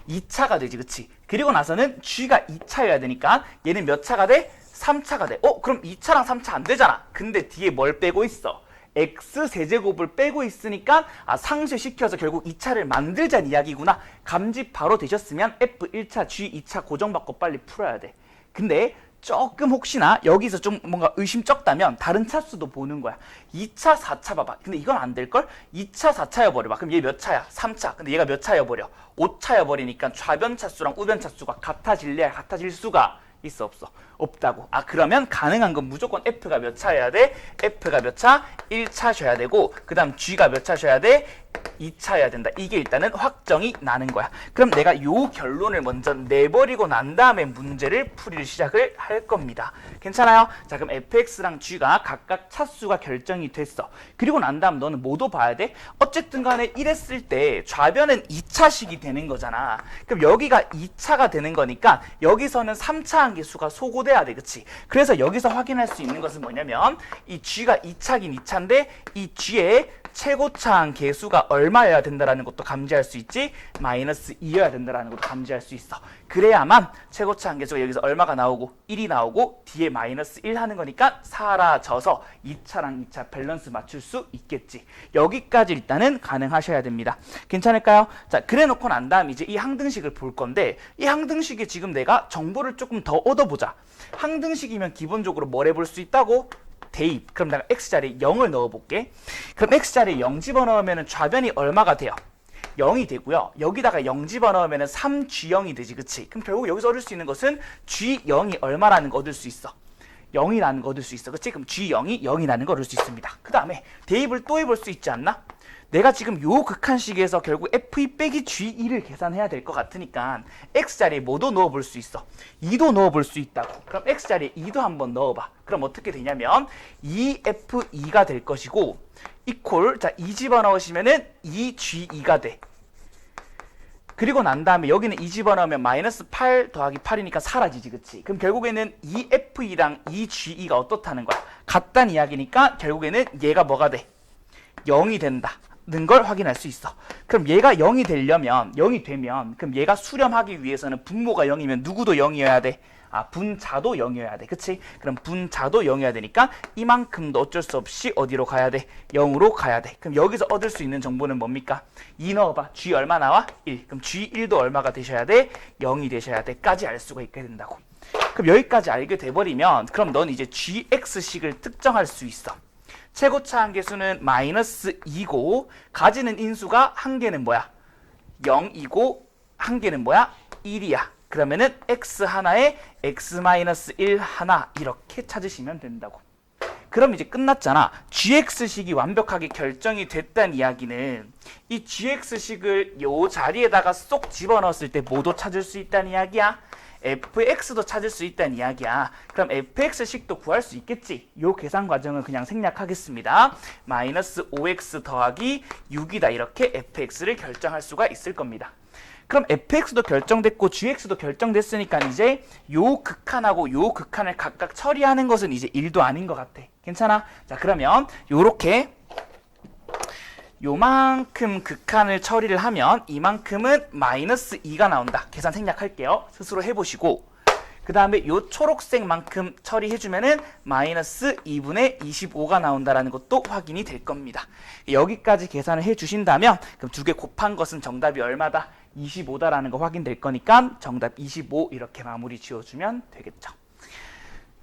2차가 되지, 그치? 그리고 나서는 G가 2차여야 되니까 얘는 몇 차가 돼? 3차가 돼. 그럼 2차랑 3차 안 되잖아. 근데 뒤에 뭘 빼고 있어? x세제곱을 빼고 있으니까 상쇄시켜서 결국 2차를 만들자는 이야기구나. 감집 바로 되셨으면 F1차, G2차 고정받고 빨리 풀어야 돼. 근데 조금 혹시나 여기서 좀 뭔가 의심쩍다면 다른 차수도 보는 거야. 2차, 4차 봐봐. 근데 이건 안 될걸? 2차, 4차여버려 봐. 그럼 얘 몇 차야? 3차. 근데 얘가 몇 차여버려? 5차여버리니까 좌변 차수랑 우변 차수가 같아질래야 같아질 수가 있어, 없어? 없다고. 그러면 가능한 건 무조건 F가 몇 차여야 돼? F가 몇 차? 1차 셔야 되고, 그 다음 G가 몇 차 셔야 돼? 2차여야 된다. 이게 일단은 확정이 나는 거야. 그럼 내가 요 결론을 먼저 내버리고 난 다음에 문제를 풀이를 시작을 할 겁니다. 괜찮아요? 자, 그럼 fx랑 g가 각각 차수가 결정이 됐어. 그리고 난 다음 너는 뭐도 봐야 돼? 어쨌든 간에 이랬을 때 좌변은 2차식이 되는 거잖아. 그럼 여기가 2차가 되는 거니까 여기서는 3차 항계수가 소거돼야 돼. 그치? 그래서 여기서 확인할 수 있는 것은 뭐냐면 이 g가 2차긴 2차인데 이 g의 최고차 항계수가 얼마여야 된다라는 것도 감지할 수 있지, 마이너스 2여야 된다라는 것도 감지할 수 있어. 그래야만 최고차 항계수가 여기서 얼마가 나오고 1이 나오고 뒤에 마이너스 1 하는 거니까 사라져서 2차랑 2차 밸런스 맞출 수 있겠지. 여기까지 일단은 가능하셔야 됩니다. 괜찮을까요? 자, 그래 놓고 난 다음 이제 이 항등식을 볼 건데, 이 항등식에 지금 내가 정보를 조금 더 얻어보자. 항등식이면 기본적으로 뭘 해볼 수 있다고? 대입. 그럼 내가 x자리에 0을 넣어볼게. 그럼 x자리에 0 집어넣으면 좌변이 얼마가 돼요? 0이 되고요. 여기다가 0 집어넣으면 3g0이 되지, 그치? 그럼 결국 여기서 얻을 수 있는 것은 g0이 얼마라는 거 얻을 수 있어? 0이라는 거 얻을 수 있어, 그치? 그럼 g0이 0이라는 거 얻을 수 있습니다. 그 다음에 대입을 또 해볼 수 있지 않나? 내가 지금 요 극한식에서 결국 f2 빼기 g2를 계산해야 될 것 같으니까 x자리에 뭐도 넣어볼 수 있어? 2도 넣어볼 수 있다고. 그럼 x자리에 2도 한번 넣어봐. 그럼 어떻게 되냐면 2f2가 될 것이고 이퀄, 자, 2 집어넣으시면은 2g2가 돼. 그리고 난 다음에 여기는 2 집어넣으면 마이너스 8 더하기 8이니까 사라지지, 그치? 그럼 결국에는 2f2랑 2g2가 어떻다는 거야? 같다는 이야기니까 결국에는 얘가 뭐가 돼? 0이 된다. 걸 확인할 수 있어. 그럼 얘가 0이 되면 그럼 얘가 수렴하기 위해서는 분모가 0이면 누구도 0이어야 돼? 분자도 0이어야 돼. 그치? 그럼 분자도 0이어야 되니까 이만큼도 어쩔 수 없이 어디로 가야 돼? 0으로 가야 돼. 그럼 여기서 얻을 수 있는 정보는 뭡니까? 2 넣어봐. G 얼마 나와? 1. 그럼 G1도 얼마가 되셔야 돼? 0이 되셔야 돼. 까지 알 수가 있게 된다고. 그럼 여기까지 알게 돼버리면 그럼 넌 이제 GX식을 특정할 수 있어. 최고차 한계수는 -2고 가지는 인수가 한 개는 뭐야? 0이고 한 개는 뭐야? 1이야. 그러면은 x 하나에 x-1 하나 이렇게 찾으시면 된다고. 그럼 이제 끝났잖아. gx식이 완벽하게 결정이 됐다는 이야기는 이 gx식을 요 자리에다가 쏙 집어넣었을 때 뭐도 찾을 수 있다는 이야기야. fx도 찾을 수 있다는 이야기야. 그럼 fx식도 구할 수 있겠지. 요 계산 과정을 그냥 생략하겠습니다. -5x 더하기 6이다. 이렇게 fx를 결정할 수가 있을 겁니다. 그럼 fx도 결정됐고 gx도 결정됐으니까 이제 요 극한하고 요 극한을 각각 처리하는 것은 이제 1도 아닌 것 같아. 괜찮아? 자, 그러면 요렇게 요만큼 극한을 처리를 하면 이만큼은 -2가 나온다. 계산 생략할게요. 스스로 해보시고 그 다음에 요 초록색만큼 처리해주면은 -2분의 25가 나온다라는 것도 확인이 될 겁니다. 여기까지 계산을 해주신다면 그럼 두 개 곱한 것은 정답이 얼마다? 25다라는 거 확인될 거니까 정답 25 이렇게 마무리 지어주면 되겠죠.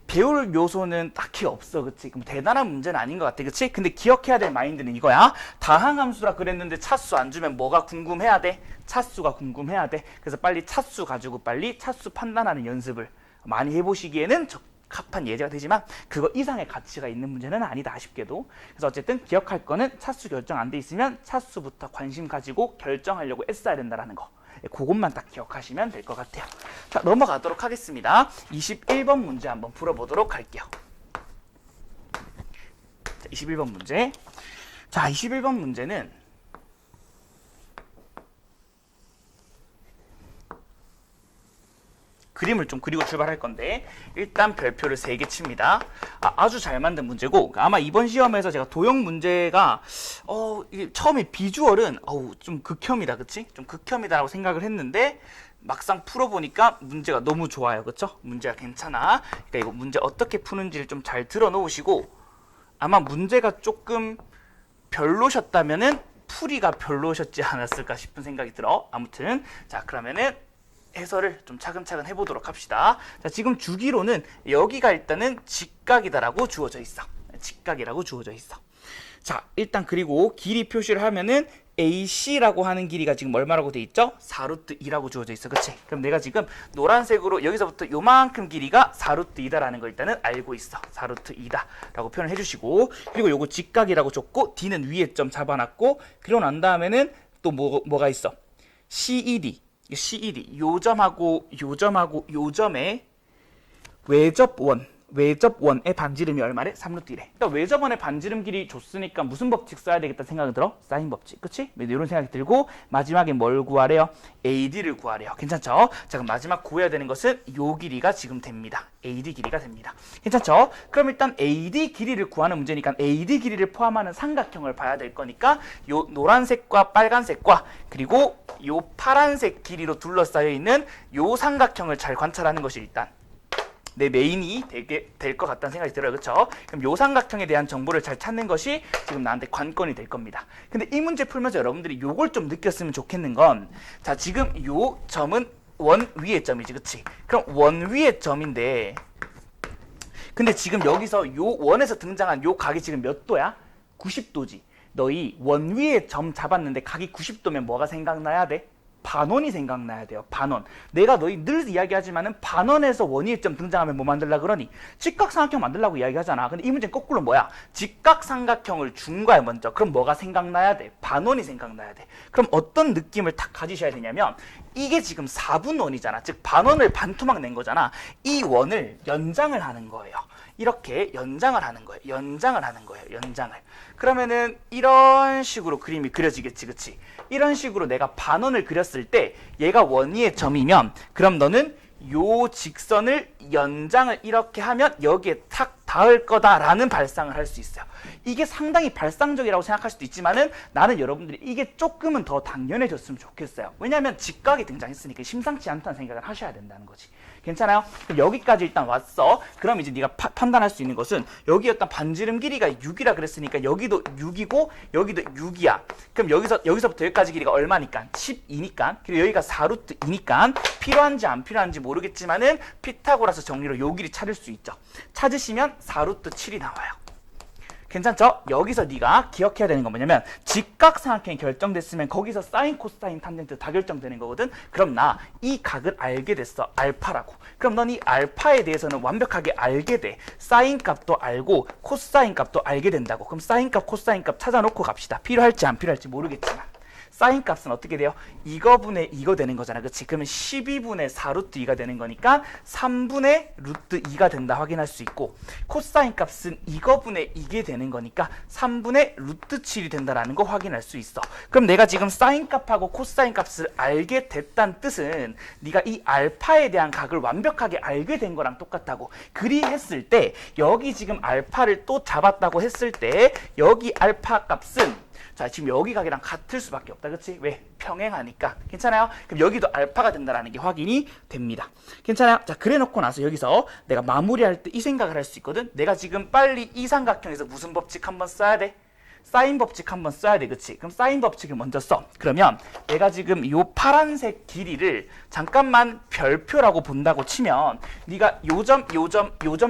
배울 요소는 딱히 없어, 그치? 그럼 대단한 문제는 아닌 것 같아, 그치? 근데 기억해야 될 마인드는 이거야. 다항함수라 그랬는데 차수 안 주면 뭐가 궁금해야 돼? 차수가 궁금해야 돼. 그래서 빨리 차수 가지고 빨리 차수 판단하는 연습을 많이 해보시기에는 적합한 예제가 되지만 그거 이상의 가치가 있는 문제는 아니다, 아쉽게도. 그래서 어쨌든 기억할 거는 차수 결정 안 돼 있으면 차수부터 관심 가지고 결정하려고 애써야 된다는 거. 그것만 딱 기억하시면 될 것 같아요. 자, 넘어가도록 하겠습니다. 21번 문제 한번 풀어보도록 할게요. 자, 21번 문제. 자, 21번 문제는 그림을 좀 그리고 출발할 건데 일단 별표를 3개 칩니다. 아주 잘 만든 문제고 아마 이번 시험에서 제가 도형 문제가 이게 처음에 비주얼은 좀 극혐이다, 그치? 좀 극혐이다라고 생각을 했는데 막상 풀어보니까 문제가 너무 좋아요, 그쵸? 문제가 괜찮아. 그러니까 이거 문제 어떻게 푸는지를 좀 잘 들어 놓으시고 아마 문제가 조금 별로셨다면은 풀이가 별로셨지 않았을까 싶은 생각이 들어. 아무튼 자, 그러면은 해설을 좀 차근차근 해보도록 합시다. 자, 지금 주기로는 여기가 일단은 직각이다라고 주어져 있어. 직각이라고 주어져 있어. 자, 일단 그리고 길이 표시를 하면은 AC라고 하는 길이가 지금 얼마라고 돼 있죠? 4루트 2라고 주어져 있어. 그치? 그럼 내가 지금 노란색으로 여기서부터 요만큼 길이가 4루트 2다라는 거 일단은 알고 있어. 4루트 2다라고 표현을 해주시고 그리고 요거 직각이라고 줬고 D는 위에 점 잡아놨고 그리고 난 다음에는 또 뭐가 있어? CED 요 점하고 요 점의 외접원의 반지름이 얼마래? 3루트 1에. 그러니까 외접원의 반지름 길이 줬으니까 무슨 법칙 써야 되겠다 생각이 들어? 사인 법칙. 그치? 이런 생각이 들고 마지막에 뭘 구하래요? AD를 구하래요. 괜찮죠? 자, 그럼 마지막 구해야 되는 것은 요 길이가 지금 됩니다. AD 길이가 됩니다. 괜찮죠? 그럼 일단 AD 길이를 구하는 문제니까 AD 길이를 포함하는 삼각형을 봐야 될 거니까 요 노란색과 빨간색과 그리고 요 파란색 길이로 둘러싸여 있는 요 삼각형을 잘 관찰하는 것이 일단 내 메인이 되게 될 것 같다는 생각이 들어요. 그렇죠? 그럼 요 삼각형에 대한 정보를 잘 찾는 것이 지금 나한테 관건이 될 겁니다. 근데 이 문제 풀면서 여러분들이 요걸 좀 느꼈으면 좋겠는 건 자, 지금 요 점은 원 위의 점이지. 그치? 그럼 원 위의 점인데 근데 지금 여기서 요 원에서 등장한 요 각이 지금 몇 도야? 90도지. 너희 원 위에 점 잡았는데 각이 90도면 뭐가 생각나야 돼? 반원이 생각나야 돼요. 반원. 내가 너희 늘 이야기하지만은 반원에서 원위의 점 등장하면 뭐 만들라 그러니? 직각삼각형 만들라고 이야기하잖아. 근데 이 문제는 거꾸로 뭐야? 직각삼각형을 준 거야 먼저. 그럼 뭐가 생각나야 돼? 반원이 생각나야 돼. 그럼 어떤 느낌을 딱 가지셔야 되냐면 이게 지금 4분원이잖아. 즉 반원을 반토막 낸 거잖아. 이 원을 연장을 하는 거예요. 이렇게 연장을 하는 거예요. 연장을 하는 거예요. 연장을. 그러면은 이런 식으로 그림이 그려지겠지, 그치? 이런 식으로 내가 반원을 그렸을 때 얘가 원위의 점이면 그럼 너는 요 직선을 연장을 이렇게 하면 여기에 탁 닿을 거다라는 발상을 할 수 있어요. 이게 상당히 발상적이라고 생각할 수도 있지만은 나는 여러분들이 이게 조금은 더 당연해졌으면 좋겠어요. 왜냐하면 직각이 등장했으니까 심상치 않다는 생각을 하셔야 된다는 거지. 괜찮아요? 그럼 여기까지 일단 왔어. 그럼 이제 네가 판단할 수 있는 것은 여기 어떤 반지름 길이가 6이라 그랬으니까 여기도 6이고 여기도 6이야. 그럼 여기서부터 여기까지 길이가 얼마니까? 12니까. 그리고 여기가 4루트 2니까 필요한지 안 필요한지 모르겠지만은 피타고라스 정리로 요 길이 찾을 수 있죠. 찾으시면 4루트 7이 나와요. 괜찮죠? 여기서 네가 기억해야 되는 건 뭐냐면 직각삼각형이 결정됐으면 거기서 사인, 코사인, 탄젠트 다 결정되는 거거든. 그럼 나 이 각을 알게 됐어. 알파라고. 그럼 넌 이 알파에 대해서는 완벽하게 알게 돼. 사인 값도 알고 코사인 값도 알게 된다고. 그럼 사인 값, 코사인 값 찾아놓고 갑시다. 필요할지 안 필요할지 모르겠지만 사인 값은 어떻게 돼요? 이거분의 이거 되는 거잖아. 그치? 그러면 12분의 4루트 2가 되는 거니까 3분의 루트 2가 된다 확인할 수 있고, 코사인 값은 이거분의 이게 되는 거니까 3분의 루트 7이 된다라는 거 확인할 수 있어. 그럼 내가 지금 사인 값하고 코사인 값을 알게 됐다는 뜻은 네가 이 알파에 대한 각을 완벽하게 알게 된 거랑 똑같다고. 그리했을 때 여기 지금 알파를 또 잡았다고 했을 때 여기 알파 값은 자, 지금 여기 각이랑 같을 수밖에 없다. 그치? 왜? 평행하니까. 괜찮아요? 그럼 여기도 알파가 된다라는 게 확인이 됩니다. 괜찮아요? 자, 그래 놓고 나서 여기서 내가 마무리할 때 이 생각을 할 수 있거든? 내가 지금 빨리 이 삼각형에서 무슨 법칙 한번 써야 돼? 사인 법칙 한번 써야 돼. 그치? 그럼 사인 법칙을 먼저 써. 그러면 내가 지금 이 파란색 길이를 잠깐만 별표라고 본다고 치면 네가 요점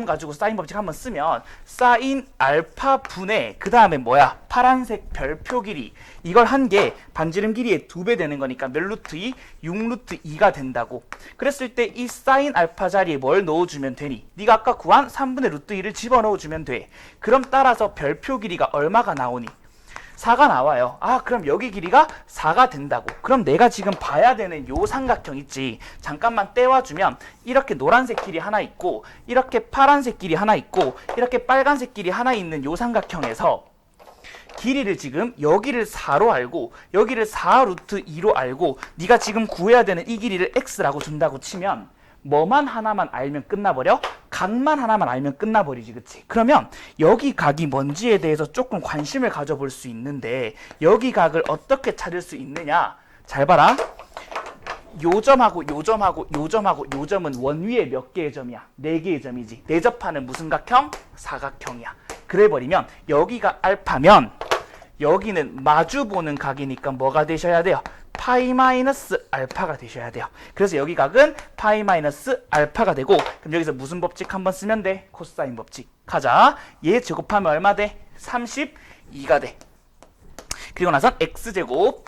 가지고 사인 법칙 한번 쓰면 사인 알파 분의 그 다음에 뭐야? 파란색 별표 길이. 이걸 한 게 반지름 길이의 2배 되는 거니까 몇 루트 2? 6루트 2가 된다고. 그랬을 때 이 사인 알파 자리에 뭘 넣어주면 되니? 네가 아까 구한 3분의 루트 2를 집어넣어주면 돼. 그럼 따라서 별표 길이가 얼마가 나오니? 4가 나와요. 아, 그럼 여기 길이가 4가 된다고. 그럼 내가 지금 봐야 되는 요 삼각형 있지. 잠깐만 떼와주면 이렇게 노란색 길이 하나 있고 이렇게 파란색 길이 하나 있고 이렇게 빨간색 길이 하나 있는 요 삼각형에서 길이를 지금 여기를 4로 알고 여기를 4루트 2로 알고 네가 지금 구해야 되는 이 길이를 x라고 준다고 치면 뭐만 하나만 알면 끝나버려? 각만 하나만 알면 끝나버리지. 그치? 그러면 여기 각이 뭔지에 대해서 조금 관심을 가져볼 수 있는데 여기 각을 어떻게 찾을 수 있느냐? 잘 봐라. 요점하고 요점하고 요점하고 요점은 원위에 몇 개의 점이야? 4개의 점이지. 내접하는 무슨 각형? 사각형이야. 그래버리면 여기가 알파면 여기는 마주보는 각이니까 뭐가 되셔야 돼요? 파이 마이너스 알파가 되셔야 돼요. 그래서 여기 각은 파이 마이너스 알파가 되고 그럼 여기서 무슨 법칙 한번 쓰면 돼? 코사인 법칙. 가자. 얘 제곱하면 얼마 돼? 32가 돼. 그리고 나선 x제곱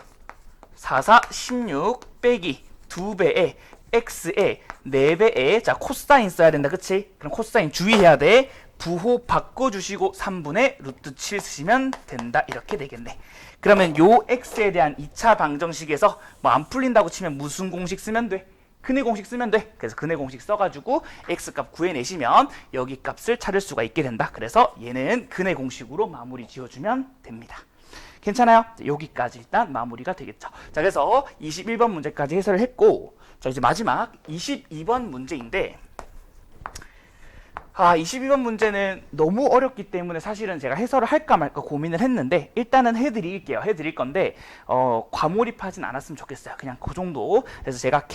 4, 4, 16 빼기 2배에 x에 4배에 자 코사인 써야 된다. 그치? 그럼 코사인 주의해야 돼. 부호 바꿔주시고 3분의 루트 7 쓰시면 된다. 이렇게 되겠네. 그러면 요 x에 대한 2차 방정식에서 뭐 안 풀린다고 치면 무슨 공식 쓰면 돼? 근의 공식 쓰면 돼. 그래서 근의 공식 써가지고 x값 구해내시면 여기 값을 찾을 수가 있게 된다. 그래서 얘는 근의 공식으로 마무리 지어주면 됩니다. 괜찮아요? 여기까지 일단 마무리가 되겠죠. 자, 그래서 21번 문제까지 해설을 했고 자, 이제 마지막 22번 문제인데 22번 문제는 너무 어렵기 때문에 사실은 제가 해설을 할까 말까 고민을 했는데 일단은 해드릴게요. 해드릴 건데 과몰입하진 않았으면 좋겠어요. 그냥 그 정도. 그래서 제가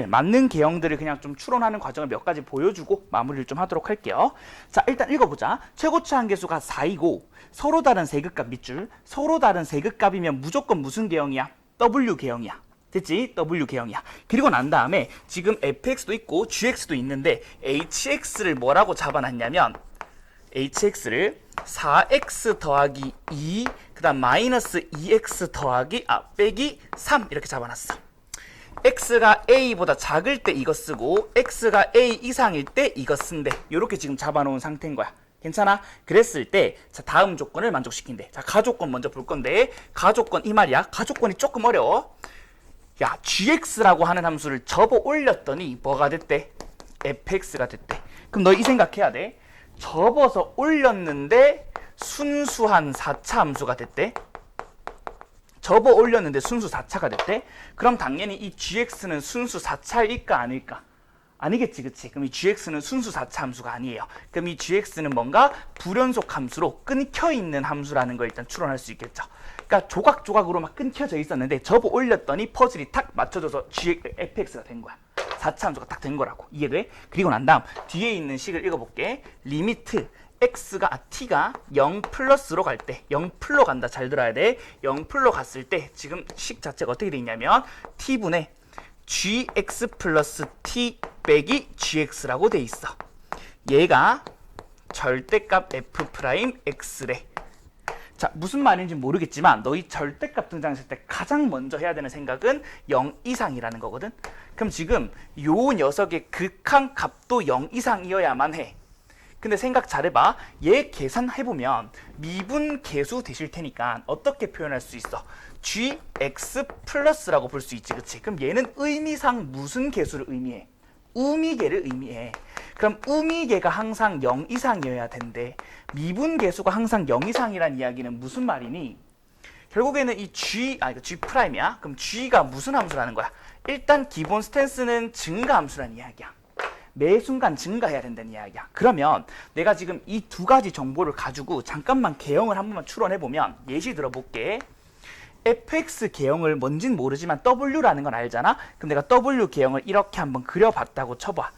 맞는 개형들을 그냥 좀 추론하는 과정을 몇 가지 보여주고 마무리를 좀 하도록 할게요. 자, 일단 읽어보자. 최고치 한계수가 4이고 서로 다른 세극값 밑줄. 서로 다른 세극값이면 무조건 무슨 개형이야? W 개형이야. 됐지? W 개형이야. 그리고 난 다음에 지금 fx도 있고 gx도 있는데 hx를 뭐라고 잡아놨냐면 hx를 4x 더하기 2 그 다음 마이너스 2x 더하기 빼기 3 이렇게 잡아놨어. x가 a보다 작을 때 이거 쓰고 x가 a 이상일 때 이거 쓴대. 이렇게 지금 잡아놓은 상태인 거야. 괜찮아? 그랬을 때 자, 다음 조건을 만족시킨대. 자, 가조건 먼저 볼 건데 가조건 이 말이야. 가조건이 조금 어려워. 야, gx라고 하는 함수를 접어 올렸더니 뭐가 됐대? fx가 됐대. 그럼 너 이 생각해야 돼. 접어서 올렸는데 순수한 4차 함수가 됐대. 접어 올렸는데 순수 4차가 됐대. 그럼 당연히 이 gx는 순수 4차일까 아닐까? 아니겠지, 그치? 그럼 이 gx는 순수 4차 함수가 아니에요. 그럼 이 gx는 뭔가 불연속 함수로 끊겨 있는 함수라는 걸 일단 추론할 수 있겠죠. 그러니까 조각조각으로 막 끊겨져 있었는데 접어 올렸더니 퍼즐이 탁 맞춰져서 fx가 된 거야. 4차 함수가 딱 된 거라고. 이해돼? 그리고 난 다음 뒤에 있는 식을 읽어볼게. 리미트 t가 0 플러스로 갈 때, 0 플로 간다. 잘 들어야 돼. 0 플로 갔을 때 지금 식 자체가 어떻게 돼 있냐면 t분의 gx 플러스 t 빼기 gx라고 돼 있어. 얘가 절대값 f 프라임 x래. 자, 무슨 말인지 모르겠지만 너희 절대값 등장했을 때 가장 먼저 해야 되는 생각은 0 이상이라는 거거든. 그럼 지금 요 녀석의 극한 값도 0 이상이어야만 해. 근데 생각 잘해봐. 얘 계산해보면 미분 계수 되실 테니까 어떻게 표현할 수 있어? gx 플러스라고 볼 수 있지, 그치? 그럼 얘는 의미상 무슨 계수를 의미해? 우미계를 의미해. 그럼 우미계가 항상 0 이상이어야 된대. 미분 계수가 항상 0 이상이란 이야기는 무슨 말이니? 결국에는 이 이거 g 프라임이야. 그럼 g가 무슨 함수라는 거야? 일단 기본 스탠스는 증가 함수라는 이야기야. 매 순간 증가해야 된다는 이야기야. 그러면 내가 지금 이 두 가지 정보를 가지고 잠깐만 개형을 한 번만 추론해보면 예시 들어볼게. fx 개형을 뭔진 모르지만 w라는 건 알잖아? 그럼 내가 w 개형을 이렇게 한번 그려봤다고 쳐봐.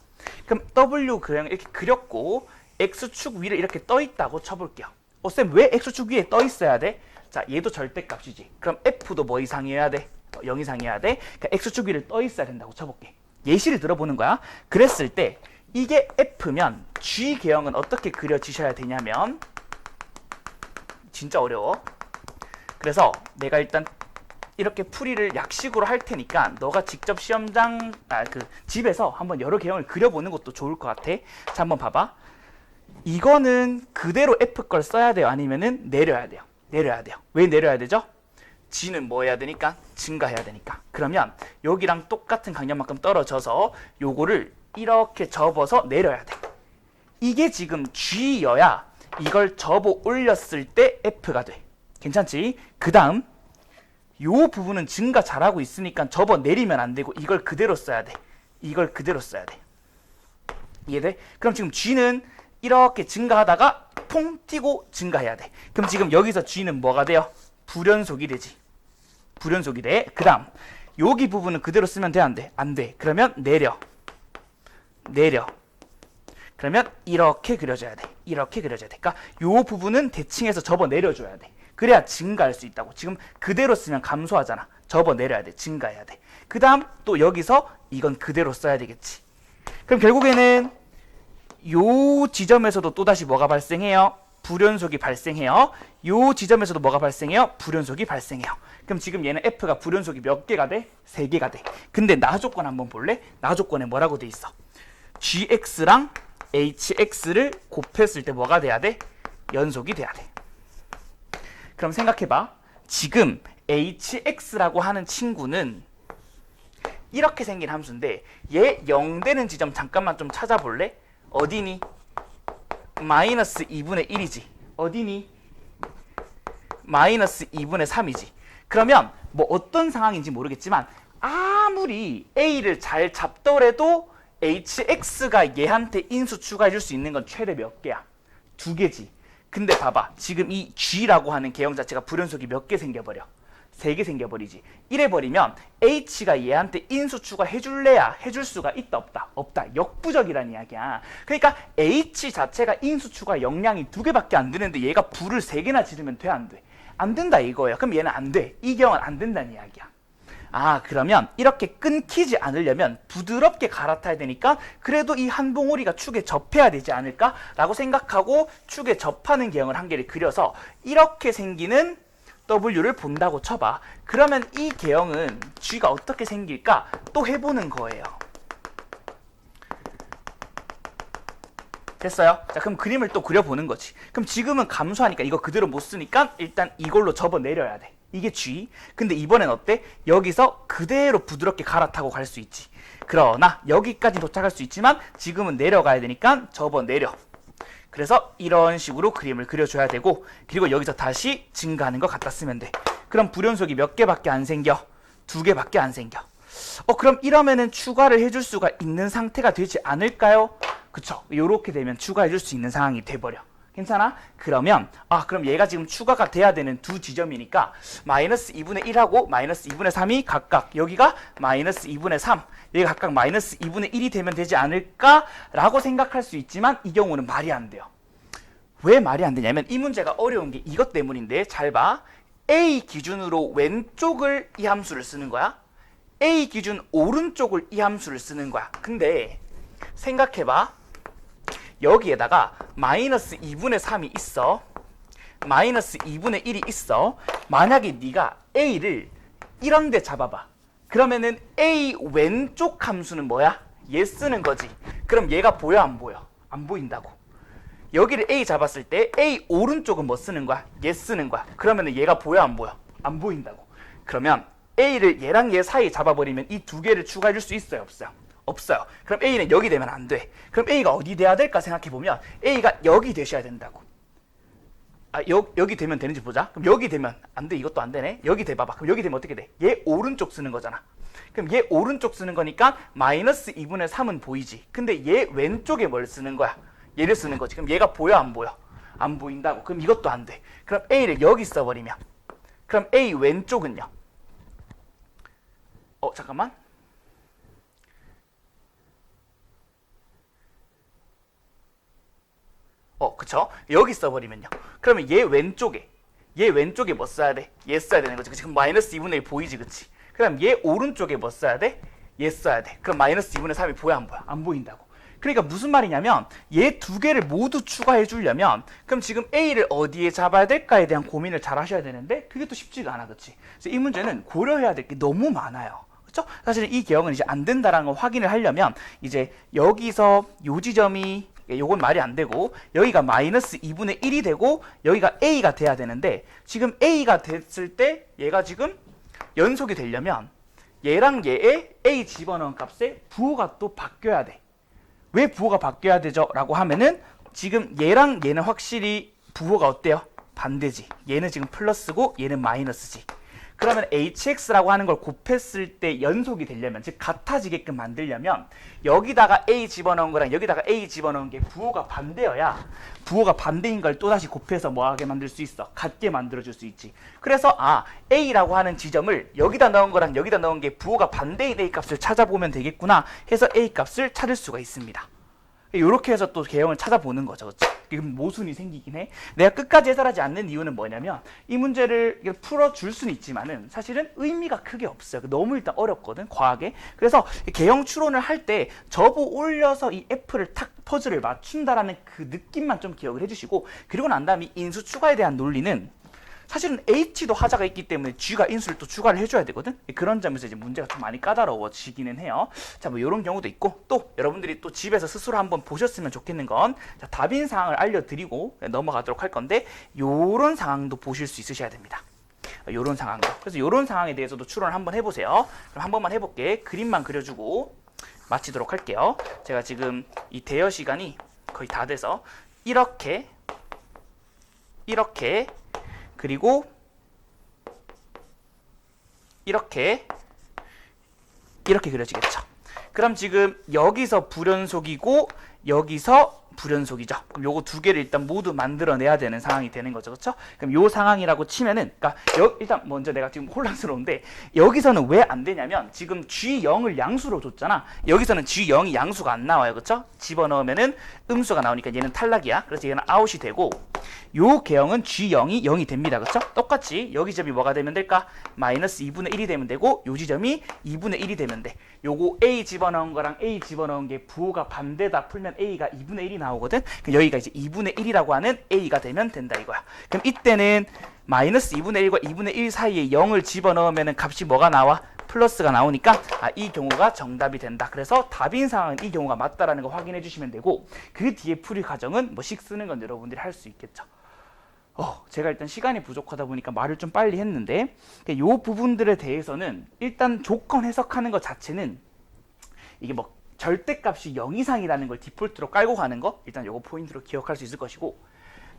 그럼 w 개형을 이렇게 그렸고 x축 위를 이렇게 떠있다고 쳐볼게요. 쌤, 왜 x축 위에 떠있어야 돼? 자, 얘도 절대값이지. 그럼 f도 뭐 이상이어야 돼? 0 이상이어야 돼? 그러니까 x축 위를 떠있어야 된다고 쳐볼게. 예시를 들어보는 거야. 그랬을 때 이게 f면 g 개형은 어떻게 그려지셔야 되냐면 진짜 어려워. 그래서 내가 일단 이렇게 풀이를 약식으로 할 테니까 너가 직접 시험장 집에서 한번 여러 개형을 그려보는 것도 좋을 것 같아. 자, 한번 봐봐. 이거는 그대로 f 걸 써야 돼요? 아니면은 내려야 돼요? 내려야 돼요. 왜 내려야 되죠? g는 뭐 해야 되니까? 증가해야 되니까. 그러면 여기랑 똑같은 강약만큼 떨어져서 요거를 이렇게 접어서 내려야 돼. 이게 지금 g여야 이걸 접어 올렸을 때 f가 돼. 괜찮지? 그 다음 요 부분은 증가 잘하고 있으니까 접어 내리면 안 되고 이걸 그대로 써야 돼. 이걸 그대로 써야 돼. 이해돼? 그럼 지금 g는 이렇게 증가하다가 퐁 튀고 증가해야 돼. 그럼 지금 여기서 g는 뭐가 돼요? 불연속이 되지. 불연속이 돼. 그 다음 여기 부분은 그대로 쓰면 돼? 안 돼? 안 돼. 그러면 내려. 그러면 이렇게 그려져야 돼. 이렇게 그려져야 돼. 그러니까 요 부분은 대칭해서 접어 내려줘야 돼. 그래야 증가할 수 있다고. 지금 그대로 쓰면 감소하잖아. 접어 내려야 돼. 증가해야 돼. 그 다음 또 여기서 이건 그대로 써야 되겠지. 그럼 결국에는 요 지점에서도 또다시 뭐가 발생해요? 불연속이 발생해요. 요 지점에서도 뭐가 발생해요? 불연속이 발생해요. 그럼 지금 얘는 f가 불연속이 몇 개가 돼? 3개가 돼. 근데 나 조건 한번 볼래? 나 조건에 뭐라고 돼 있어? gx랑 hx를 곱했을 때 뭐가 돼야 돼? 연속이 돼야 돼. 그럼 생각해봐. 지금 hx라고 하는 친구는 이렇게 생긴 함수인데 얘 0 되는 지점 잠깐만 좀 찾아볼래? 어디니? 마이너스 2분의 1이지. 어디니? 마이너스 2분의 3이지. 그러면 뭐 어떤 상황인지 모르겠지만 아무리 a를 잘 잡더라도 hx가 얘한테 인수 추가해줄 수 있는 건 최대 몇 개야? 2개지. 근데 봐봐. 지금 이 g라고 하는 개형 자체가 불연속이 몇 개 생겨버려? 3개 생겨버리지. 이래버리면 h가 얘한테 인수 추가해줄래야 해줄 수가 있다 없다? 없다. 역부족이라는 이야기야. 그러니까 h 자체가 인수 추가 역량이 2개밖에 안 되는데 얘가 불을 3개나 지르면 돼? 안 돼? 안 된다 이거예요. 그럼 얘는 안 돼. 이 개형은 안 된다는 이야기야. 아, 그러면 이렇게 끊기지 않으려면 부드럽게 갈아타야 되니까 그래도 이 한 봉우리가 축에 접해야 되지 않을까? 라고 생각하고 축에 접하는 개형을 한 개를 그려서 이렇게 생기는 W를 본다고 쳐봐. 그러면 이 개형은 G가 어떻게 생길까? 또 해보는 거예요. 됐어요? 자, 그럼 그림을 또 그려보는 거지. 그럼 지금은 감소하니까 이거 그대로 못 쓰니까 일단 이걸로 접어 내려야 돼. 이게 G. 근데 이번엔 어때? 여기서 그대로 부드럽게 갈아타고 갈 수 있지. 그러나 여기까지 도착할 수 있지만 지금은 내려가야 되니까 접어 내려. 그래서 이런 식으로 그림을 그려줘야 되고 그리고 여기서 다시 증가하는 거 갖다 쓰면 돼. 그럼 불연속이 몇 개밖에 안 생겨? 2개밖에 안 생겨. 그럼 이러면은 추가를 해줄 수가 있는 상태가 되지 않을까요? 그쵸? 요렇게 되면 추가해줄 수 있는 상황이 돼버려. 괜찮아? 그러면 그럼 얘가 지금 추가가 돼야 되는 두 지점이니까 마이너스 2분의 1하고 마이너스 2분의 3이 각각 여기가 마이너스 2분의 3 여기가 각각 마이너스 2분의 1이 되면 되지 않을까? 라고 생각할 수 있지만 이 경우는 말이 안 돼요. 왜 말이 안 되냐면 이 문제가 어려운 게 이것 때문인데 잘 봐. A 기준으로 왼쪽을 이 함수를 쓰는 거야. A 기준 오른쪽을 이 함수를 쓰는 거야. 근데 생각해봐. 여기에다가 마이너스 2분의 3이 있어. 마이너스 2분의 1이 있어. 만약에 네가 A를 이런 데 잡아봐. 그러면은 A 왼쪽 함수는 뭐야? 얘 쓰는 거지. 그럼 얘가 보여 안 보여? 안 보인다고. 여기를 A 잡았을 때 A 오른쪽은 뭐 쓰는 거야? 얘 쓰는 거야. 그러면은 얘가 보여 안 보여? 안 보인다고. 그러면 A를 얘랑 얘 사이에 잡아버리면 이 두 개를 추가해 줄 수 있어요? 없어요? 없어요. 그럼 A는 여기 되면 안 돼. 그럼 A가 어디 돼야 될까 생각해보면 A가 여기 되셔야 된다고. 여기 되면 되는지 보자. 그럼 여기 되면 안 돼. 이것도 안 되네. 여기 돼봐봐. 그럼 여기 되면 어떻게 돼? 얘 오른쪽 쓰는 거잖아. 그럼 얘 오른쪽 쓰는 거니까 마이너스 2분의 3은 보이지. 근데 얘 왼쪽에 뭘 쓰는 거야? 얘를 쓰는 거지. 그럼 얘가 보여 안 보여? 안 보인다고. 그럼 이것도 안 돼. 그럼 A를 여기 써버리면 그럼 A 왼쪽은요? 잠깐만. 그쵸? 여기 써버리면요. 그러면 얘 왼쪽에 뭐 써야 돼? 얘 써야 되는 거지. 그럼 마이너스 2분의 1 보이지, 그치? 그럼 얘 오른쪽에 뭐 써야 돼? 얘 써야 돼. 그럼 마이너스 2분의 3이 보여 안 보여? 안 보인다고. 그러니까 무슨 말이냐면 얘 두 개를 모두 추가해 주려면 그럼 지금 A를 어디에 잡아야 될까에 대한 고민을 잘 하셔야 되는데 그게 또 쉽지가 않아, 그치? 그래서 이 문제는 고려해야 될 게 너무 많아요. 그렇죠? 사실은 이 개형은 이제 안 된다라는 걸 확인을 하려면 이제 여기서 요 지점이 요건 말이 안 되고 여기가 마이너스 2분의 1이 되고 여기가 A가 돼야 되는데 지금 A가 됐을 때 얘가 지금 연속이 되려면 얘랑 얘의 A 집어넣은 값에 부호가 또 바뀌어야 돼. 왜 부호가 바뀌어야 되죠? 라고 하면은 지금 얘랑 얘는 확실히 부호가 어때요? 반대지. 얘는 지금 플러스고 얘는 마이너스지. 그러면 hx라고 하는 걸 곱했을 때 연속이 되려면, 즉 같아지게끔 만들려면 여기다가 a 집어넣은 거랑 여기다가 a 집어넣은 게 부호가 반대여야 부호가 반대인 걸 또다시 곱해서 뭐하게 만들 수 있어? 같게 만들어줄 수 있지. 그래서 a라고 하는 지점을 여기다 넣은 거랑 여기다 넣은 게 부호가 반대인 a 값을 찾아보면 되겠구나 해서 a 값을 찾을 수가 있습니다. 이렇게 해서 또 개형을 찾아보는 거죠. 그럼 모순이 생기긴 해. 내가 끝까지 해설하지 않는 이유는 뭐냐면 이 문제를 풀어줄 수는 있지만은 사실은 의미가 크게 없어요. 너무 일단 어렵거든, 과하게. 그래서 개형 추론을 할 때 접어 올려서 이 F를 탁 퍼즐을 맞춘다라는 그 느낌만 좀 기억을 해주시고, 그리고 난 다음에 인수 추가에 대한 논리는 사실은 H도 하자가 있기 때문에 G가 인수를 또 추가를 해줘야 되거든. 그런 점에서 이제 문제가 좀 많이 까다로워지기는 해요. 자, 뭐 이런 경우도 있고, 또 여러분들이 또 집에서 스스로 한번 보셨으면 좋겠는 건, 자, 답인 사항을 알려드리고 넘어가도록 할 건데, 요런 상황도 보실 수 있으셔야 됩니다. 요런 상황도. 그래서 요런 상황에 대해서도 추론을 한번 해보세요. 그럼 한 번만 해볼게. 그림만 그려주고 마치도록 할게요. 제가 지금 이 대여 시간이 거의 다 돼서 이렇게 그리고 이렇게 그려지겠죠. 그럼 지금 여기서 불연속이고 여기서 불연속이죠. 그럼 요거 두 개를 일단 모두 만들어내야 되는 상황이 되는 거죠. 그렇죠? 그럼 요 상황이라고 치면은, 그러니까 일단 먼저 내가 지금 혼란스러운데 여기서는 왜 안 되냐면 지금 G0을 양수로 줬잖아. 여기서는 G0이 양수가 안 나와요. 그렇죠? 집어넣으면은 음수가 나오니까 얘는 탈락이야. 그래서 얘는 아웃이 되고, 요 개형은 G0이 0이 됩니다. 그렇죠? 똑같이 여기 점이 뭐가 되면 될까? 마이너스 2분의 1이 되면 되고, 요 지점이 2분의 1이 되면 돼. 요거 A 집어넣은 거랑 A 집어넣은 게 부호가 반대다 풀면 A가 2분의 1이 나오거든. 그럼 여기가 이제 2분의 1이라고 하는 A가 되면 된다 이거야. 그럼 이때는 마이너스 2분의 1과 2분의 1 사이에 0을 집어넣으면 값이 뭐가 나와? 플러스가 나오니까 이 경우가 정답이 된다. 그래서 답인 상황은 이 경우가 맞다라는 거 확인해 주시면 되고, 그 뒤에 풀이 과정은 뭐씩 쓰는 건 여러분들이 할 수 있겠죠. 제가 일단 시간이 부족하다 보니까 말을 좀 빨리 했는데, 이 부분들에 대해서는 일단 조건 해석하는 것 자체는 이게 뭐 절대값이 0 이상이라는 걸 디폴트로 깔고 가는 거, 일단 요거 포인트로 기억할 수 있을 것이고,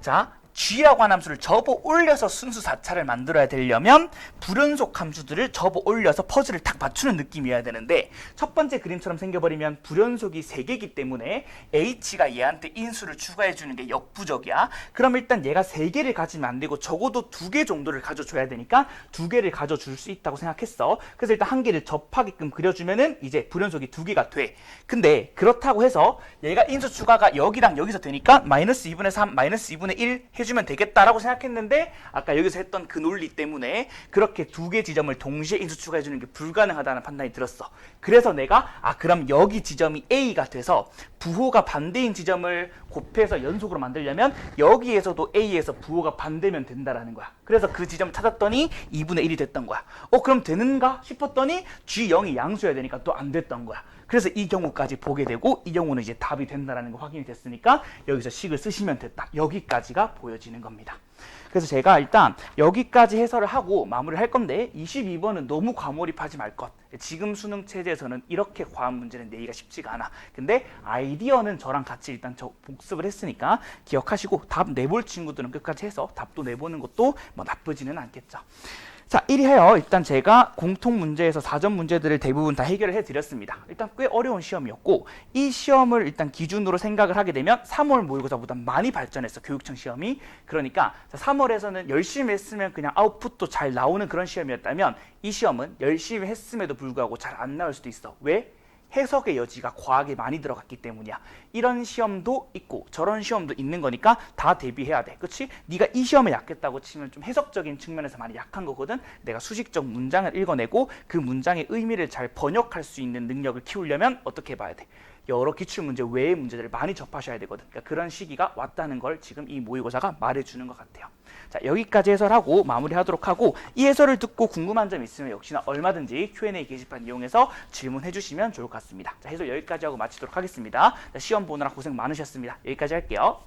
자, g라고 하는 함수를 접어 올려서 순수 4차를 만들어야 되려면 불연속 함수들을 접어 올려서 퍼즐을 딱 맞추는 느낌이어야 되는데 첫 번째 그림처럼 생겨버리면 불연속이 3개이기 때문에 h가 얘한테 인수를 추가해 주는 게 역부족이야. 그럼 일단 얘가 3개를 가지면 안 되고 적어도 2개 정도를 가져줘야 되니까 2개를 가져줄 수 있다고 생각했어. 그래서 일단 한 개를 접하게끔 그려주면은 이제 불연속이 2개가 돼. 근데 그렇다고 해서 얘가 인수 추가가 여기랑 여기서 되니까 마이너스 2분의 3, 마이너스 2분의 1 해주면 되겠다라고 생각했는데 아까 여기서 했던 그 논리 때문에 그렇게 2개 지점을 동시에 인수 추가해주는 게 불가능하다는 판단이 들었어. 그래서 내가 그럼 여기 지점이 A가 돼서 부호가 반대인 지점을 곱해서 연속으로 만들려면 여기에서도 A에서 부호가 반대면 된다라는 거야. 그래서 그 지점을 찾았더니 2분의 1이 됐던 거야. 그럼 되는가 싶었더니 G0이 양수여야 되니까 또 안 됐던 거야. 그래서 이 경우까지 보게 되고 이 경우는 이제 답이 된다라는 거 확인이 됐으니까 여기서 식을 쓰시면 됐다. 여기까지가 보여지는 겁니다. 그래서 제가 일단 여기까지 해설을 하고 마무리를 할 건데 22번은 너무 과몰입하지 말 것. 지금 수능 체제에서는 이렇게 과한 문제는 내기가 쉽지가 않아. 근데 아이디어는 저랑 같이 일단 복습을 했으니까 기억하시고 답 내볼 친구들은 끝까지 해서 답도 내보는 것도 뭐 나쁘지는 않겠죠. 자, 1위 해요. 일단 제가 공통 문제에서 사전 문제들을 대부분 다 해결을 해드렸습니다. 일단 꽤 어려운 시험이었고 이 시험을 일단 기준으로 생각을 하게 되면 3월 모의고사보다 많이 발전했어. 교육청 시험이. 그러니까 3월에서는 열심히 했으면 그냥 아웃풋도 잘 나오는 그런 시험이었다면 이 시험은 열심히 했음에도 불구하고 잘 안 나올 수도 있어. 왜? 해석의 여지가 과하게 많이 들어갔기 때문이야. 이런 시험도 있고 저런 시험도 있는 거니까 다 대비해야 돼. 그치? 네가 이 시험에 약했다고 치면 좀 해석적인 측면에서 많이 약한 거거든. 내가 수식적 문장을 읽어내고 그 문장의 의미를 잘 번역할 수 있는 능력을 키우려면 어떻게 해봐야 돼? 여러 기출문제 외의 문제들을 많이 접하셔야 되거든. 그러니까 그런 시기가 왔다는 걸 지금 이 모의고사가 말해주는 것 같아요. 자, 여기까지 해설하고 마무리하도록 하고 이 해설을 듣고 궁금한 점 있으면 역시나 얼마든지 Q&A 게시판 이용해서 질문해 주시면 좋을 것 같습니다. 자, 해설 여기까지 하고 마치도록 하겠습니다. 자, 시험 보느라 고생 많으셨습니다. 여기까지 할게요.